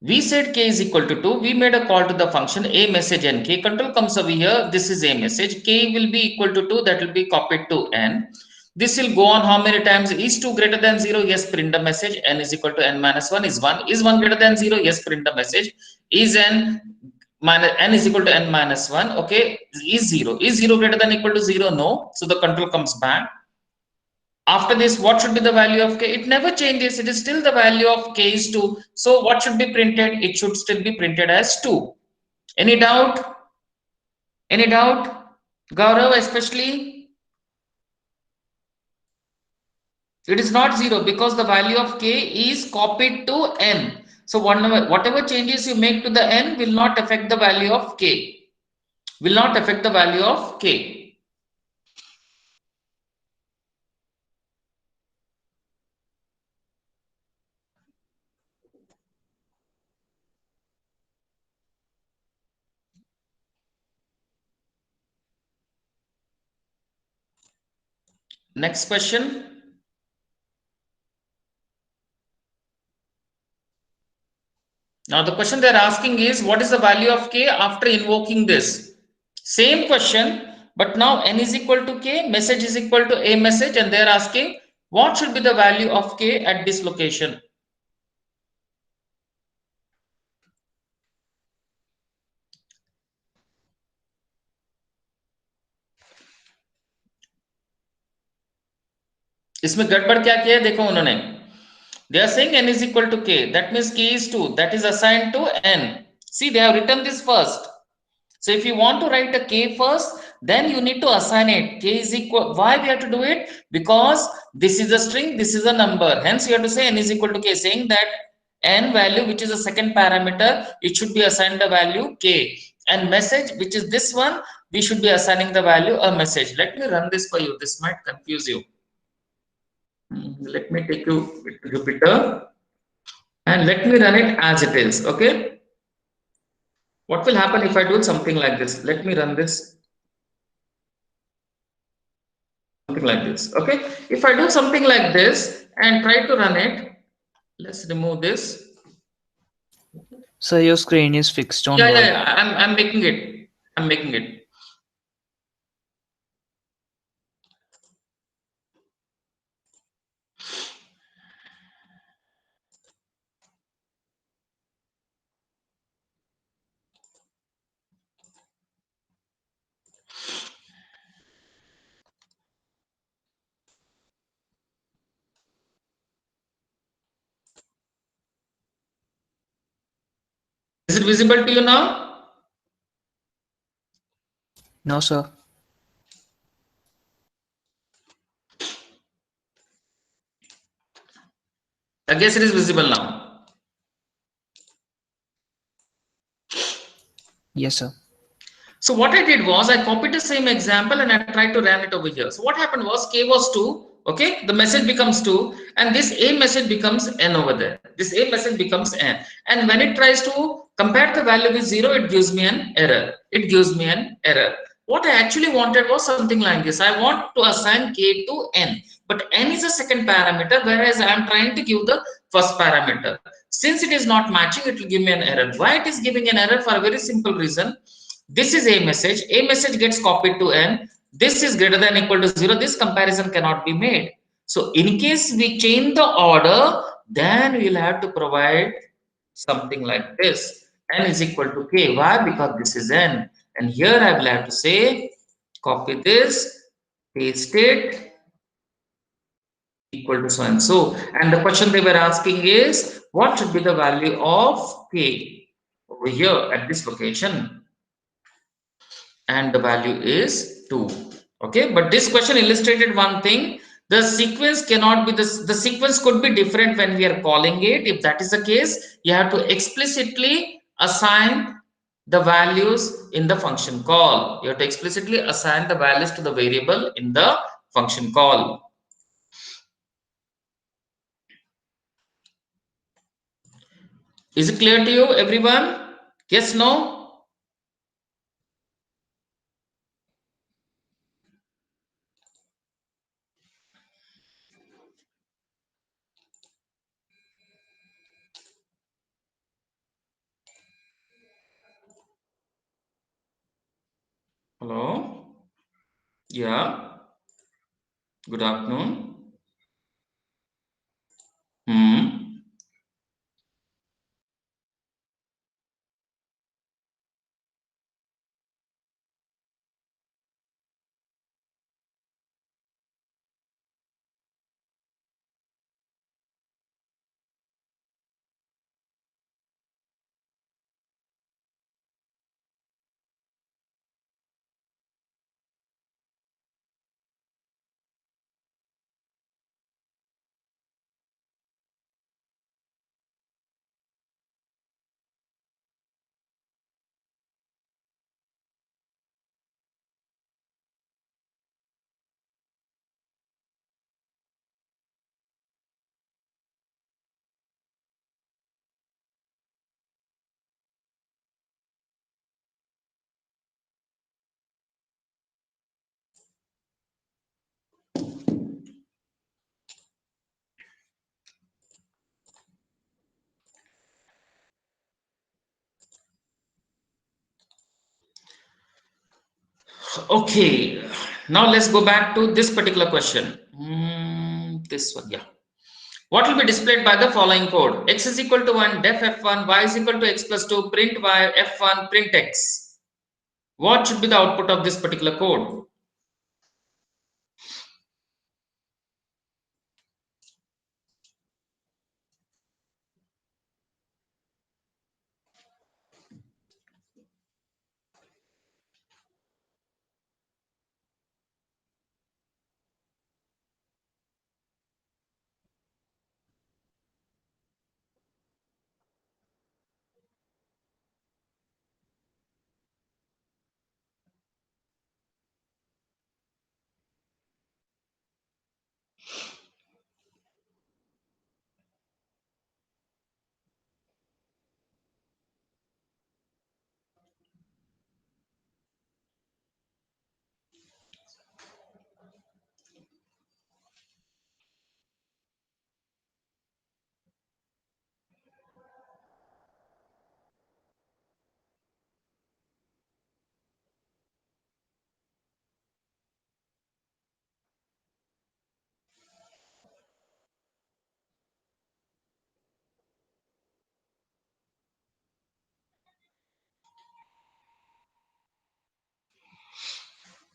We said k is equal to 2. We made a call to the function a message n. K control comes over here. This is a message. K will be equal to 2. That will be copied to n. This will go on how many times? Is 2 greater than 0? Yes, print the message. N is equal to n minus 1 is 1. Is 1 greater than 0? Yes, print the message. Is n minus n is equal to n minus 1? Okay. Is 0? Is 0 greater than equal to 0? No. So the control comes back. After this, what should be the value of k? It never changes. It is still the value of k is 2. So what should be printed? It should still be printed as 2. Any doubt? Any doubt? Gaurav especially? It is not 0 because the value of k is copied to n. So whatever changes you make to the n will not affect the value of k. Will not affect the value of k. Next question. Now the question they are asking is, what is the value of k after invoking this? Same question, but now n is equal to k, message is equal to a message, and they are asking what should be the value of k at this location. इसमें गड़बड़ क्या किया है देखो उन्होंने. They are saying n is equal to k. That means k is 2. That is assigned to n. See, they have written this first. So if you want to write a k first, then you need to assign it. K is equal. Why we have to do it? Because this is a string, this is a number. Hence, you have to say n is equal to k, saying that n value, which is a second parameter, it should be assigned the value k. And message, which is this one, we should be assigning the value a message. Let me run this for you. This might confuse you. Let me take you to Jupyter and let me run it as it is. Okay. What will happen if I do something like this? Let me run this something like this. Okay. If I do something like this and try to run it, let's remove this. So your screen is fixed, don't Yeah, yeah, worry. yeah. I'm making it. I'm making it. Is it visible to you now? No, sir. I guess it is visible now. Yes, sir. So what I did was I copied the same example and I tried to run it over here. So what happened was k was 2, okay, the message becomes 2 and this a message becomes n over there. This a message becomes n, and when it tries to compare the value with 0, it gives me an error. It gives me an error. What I actually wanted was something like this. I want to assign k to n, but n is a second parameter, whereas I am trying to give the first parameter. Since it is not matching, it will give me an error. Why it is giving an error? For a very simple reason. This is a message gets copied to n, this is greater than equal to 0, this comparison cannot be made. So in case we change the order, then we will have to provide something like this. N is equal to k. Why? Because this is n, and here I will have to say copy this, paste it, equal to so and so. And the question they were asking is what should be the value of k over here at this location, and the value is 2. Okay, but this question illustrated one thing. The sequence cannot be this, the sequence could be different when we are calling it. If that is the case, you have to explicitly assign the values in the function call. You have to explicitly assign the values to the variable in the function call. Is it clear to you, everyone? Yes, no? Yeah. Good afternoon. Okay, now let's go back to this particular question. This one, yeah. What will be displayed by the following code? X is equal to 1, def f1, y is equal to x plus 2, print y, f1, print x. What should be the output of this particular code?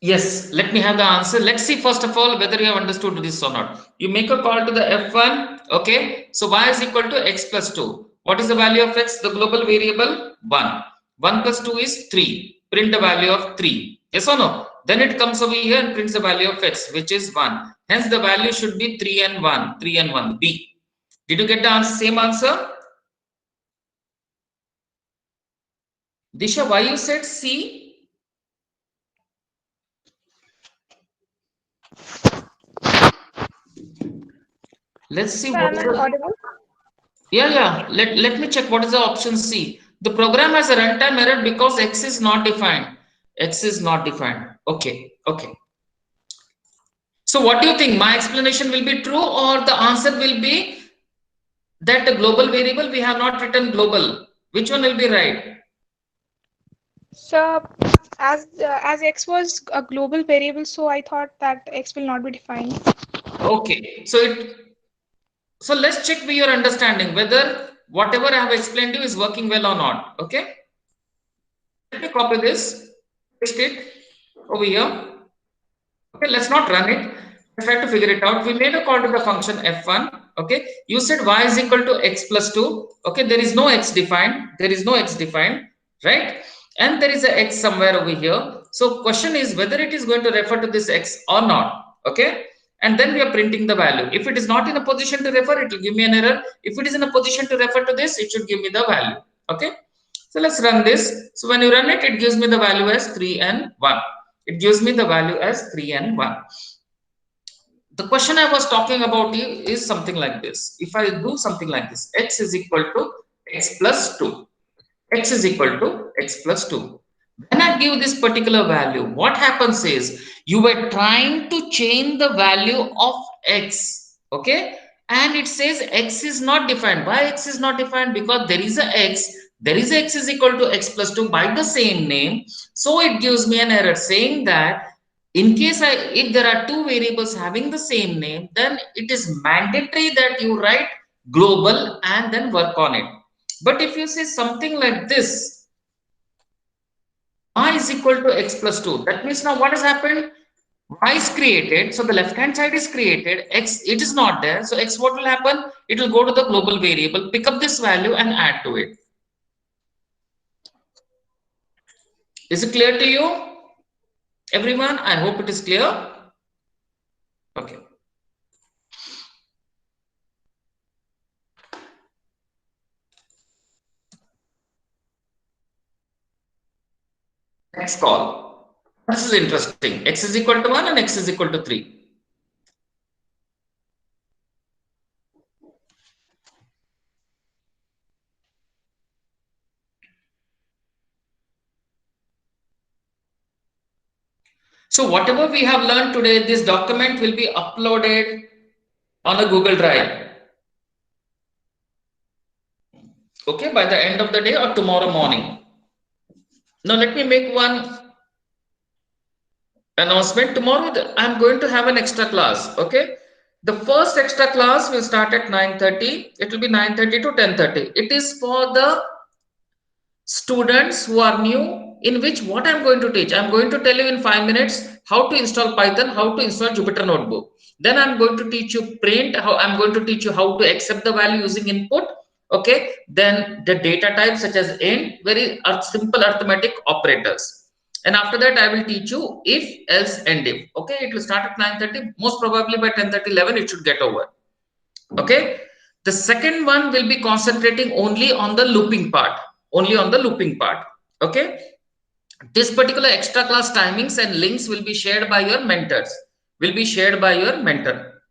Yes, let me have the answer. Let's see first of all whether you have understood this or not. You make a call to the F1, okay? So y is equal to x plus 2. What is the value of x? The global variable 1. 1 plus 2 is 3. Print the value of 3. Yes or no? Then it comes over here and prints the value of x, which is 1. Hence the value should be 3 and 1. 3 and 1. B. Did you get the answer, same answer? Disha, why you said C? Let's see Sir, what am is I the... audible? Yeah. Let me check what is the option C. The program has a runtime error because X is not defined. X is not defined. Okay. So what do you think? My explanation will be true or the answer will be that the global variable we have not written global. Which one will be right? So, as x was a global variable, so I thought that x will not be defined. Okay. So let's check with your understanding whether whatever I have explained to you is working well or not. Okay. Let me copy this, paste it over here. Okay, let's not run it. Let's try to figure it out. We made a call to the function f1. Okay, you said y is equal to x plus 2. Okay, there is no x defined. There is no x defined, right? And there is a x somewhere over here. So question is whether it is going to refer to this x or not. Okay, and then we are printing the value. If it is not in a position to refer, it will give me an error. If it is in a position to refer to this, it should give me the value. Okay, so let's run this. So when you run it, it gives me the value as 3 and 1. It gives me the value as 3 and 1. The question I was talking about you is something like this. If I do something like this, x is equal to x plus 2. X is equal to x plus 2. When I give this particular value, what happens is you were trying to change the value of x. Okay. And it says x is not defined. Why x is not defined? Because there is a x. There is x is equal to x plus 2 by the same name. So it gives me an error saying that In case if there are two variables having the same name, then it is mandatory that you write global and then work on it. But if you say something like this, y is equal to x plus 2, that means now what has happened? Y is created, so the left hand side is created, x it is not there, so x what will happen? It will go to the global variable, pick up this value and add to it. Is it clear to you, everyone? I hope it is clear. Okay. Next call. This is interesting. X is equal to 1 and x is equal to 3. So whatever we have learned today, this document will be uploaded on a Google Drive. Okay, by the end of the day or tomorrow morning. Now let me make one announcement. Tomorrow I'm going to have an extra class. Okay, the first extra class will start at 9:30. It will be 9:30 to 10:30. It is for the students who are new, in which what I'm going to teach, I'm going to tell you in 5 minutes how to install Python, how to install Jupyter Notebook. Then I'm going to teach you print, how I'm going to teach you how to accept the value using input. Okay, then the data types such as int, very simple arithmetic operators. And after that, I will teach you if, else, and if. Okay, it will start at 9:30. Most probably by 10:30, 11, it should get over. Okay, the second one will be concentrating only on the looping part, okay. This particular extra class timings and links will be shared by your mentors,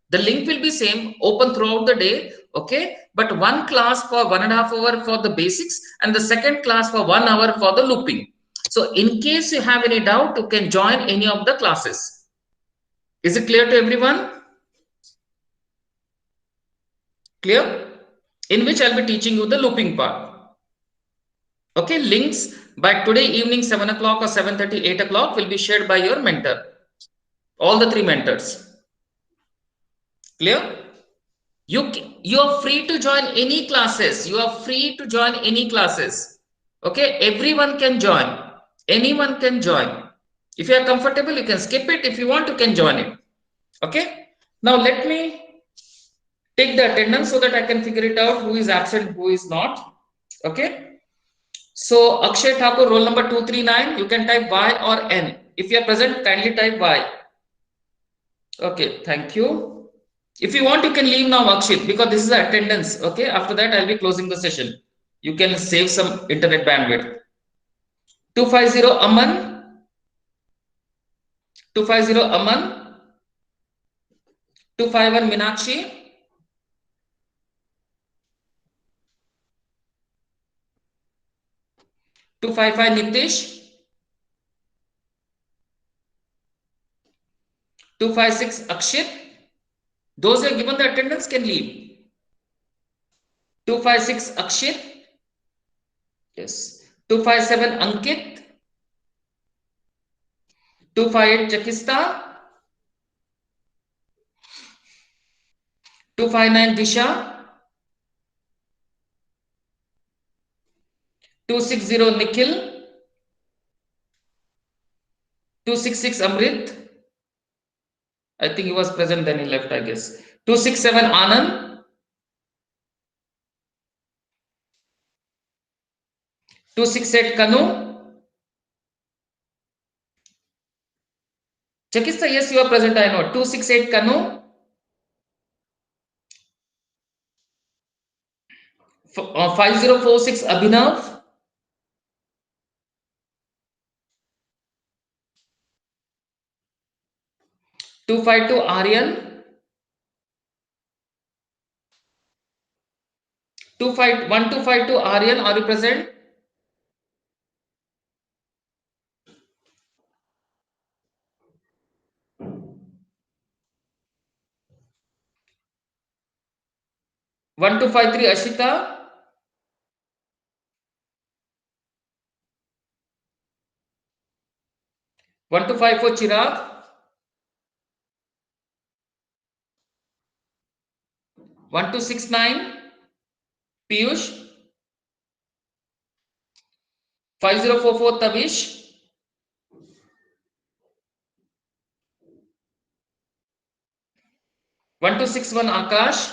the link will be same, open throughout the day, okay, but one class for 1.5 hours for the basics and the second class for 1 hour for the looping. So in case you have any doubt, you can join any of the classes. Is it clear to everyone? Clear? In which I'll be teaching you the looping part. Okay, links by today evening 7 o'clock or 7:30, 8 o'clock will be shared by your mentor. All the three mentors. Clear? You are free to join any classes. Okay, everyone can join. Anyone can join. If you are comfortable, you can skip it. If you want, you can join it. Okay. Now let me take the attendance so that I can figure it out who is absent, who is not. Okay. So Akshay Thakur, roll number 239, you can type Y or N. If you are present, kindly type Y. Okay, thank you. If you want, you can leave now, Akshit, because this is the attendance. Okay, after that, I'll be closing the session. You can save some internet bandwidth. 250 Aman, 250 Aman, 251 Minakshi, 255 Nitish, 256 Akshit. Those who are given the attendance can leave. 256 Akshit. Yes. 257 Ankit. 258 Chakista. 259 Disha. 260 Nikhil. 266 Amrit. I think he was present, then he left, I guess. 267 Anand. 268 Kanu. Chakista, yes, you are present, I know. 268 Kanu. 5046 Abhinav. 252 Aryan. 1252 Aryan, are you present? 1253 Ashita. 1254 Chirag. 1269 Piyush. 5044 Tavish. 1261 Akash.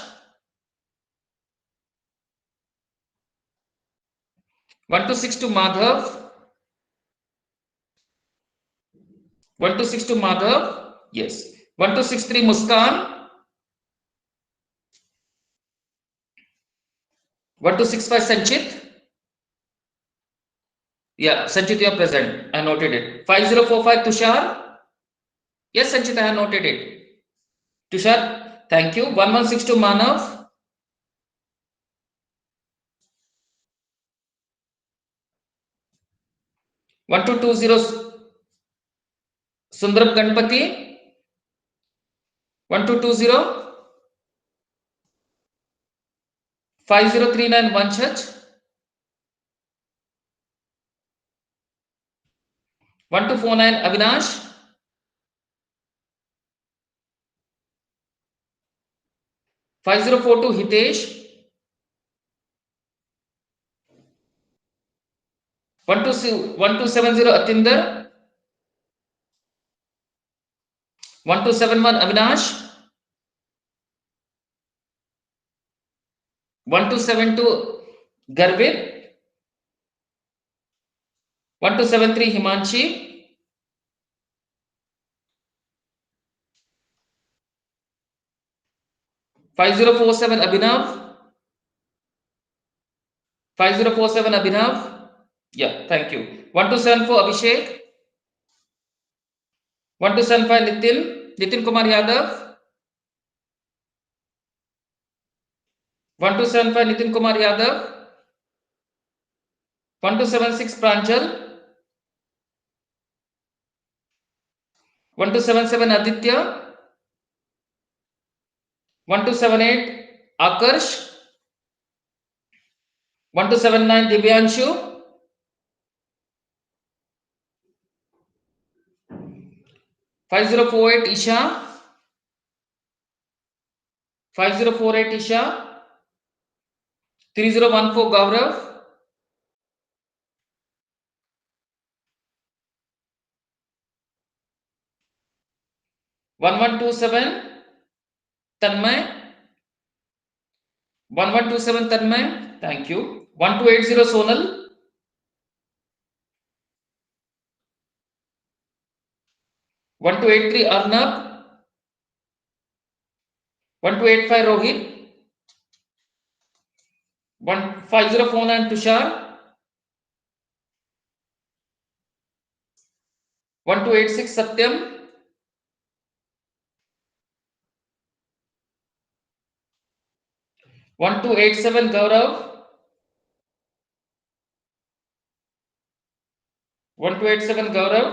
1262 Madhav. 1262 Madhav. Yes. 1263 Muskan. 1265 Sanchit. Yeah, Sanchit, you are present. I noted it. 5045 Tushar. Yes, Sanchit, I have noted it. Tushar, thank you. 1162 Manav. 1220 Sundaram Ganpati. 1220 5039 Vanchaj. 1249 Avinash. 5042 Hitesh. 1270 Atinder. 1271 Avinash. 1272 Garvit. 1273 Himanshi. 5047 Abhinav. 5047 Abhinav. Yeah, thank you. 1274 Abhishek. 1275 Nitin. Nitin Kumar Yadav. 1275 Nitin Kumar Yadav. 1276 Pranjal. 1277 Aditya. 1278 Akarsh. 1279 Divyanshu. 5048 Isha. 5048 Isha. 3014 Gaurav. 1127 Tanmay. 1127 Tanmay. Thank you. 1280 Sonal. 1283 Arnab. 1285 Rohit. 5049 Tushar. 1286 Satyam. 1287 Gaurav. 1287 Gaurav.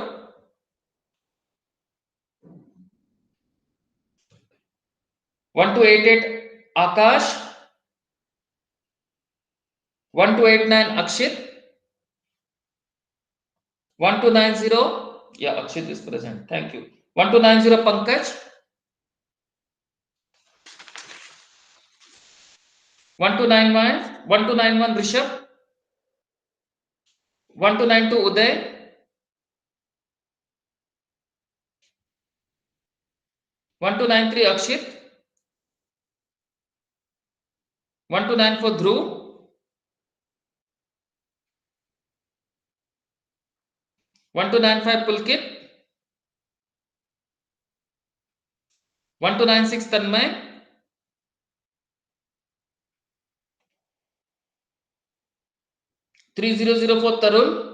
1288 Akash. 1289 Akshit. 1290. Yeah, Akshit is present. Thank you. 1290 Pankaj. 1291 Rishabh. 1292 Uday. 1293 Akshit. 1294 Dhruv. 1295 Pulkit. 1296 Tanmay. 3004 Tarun.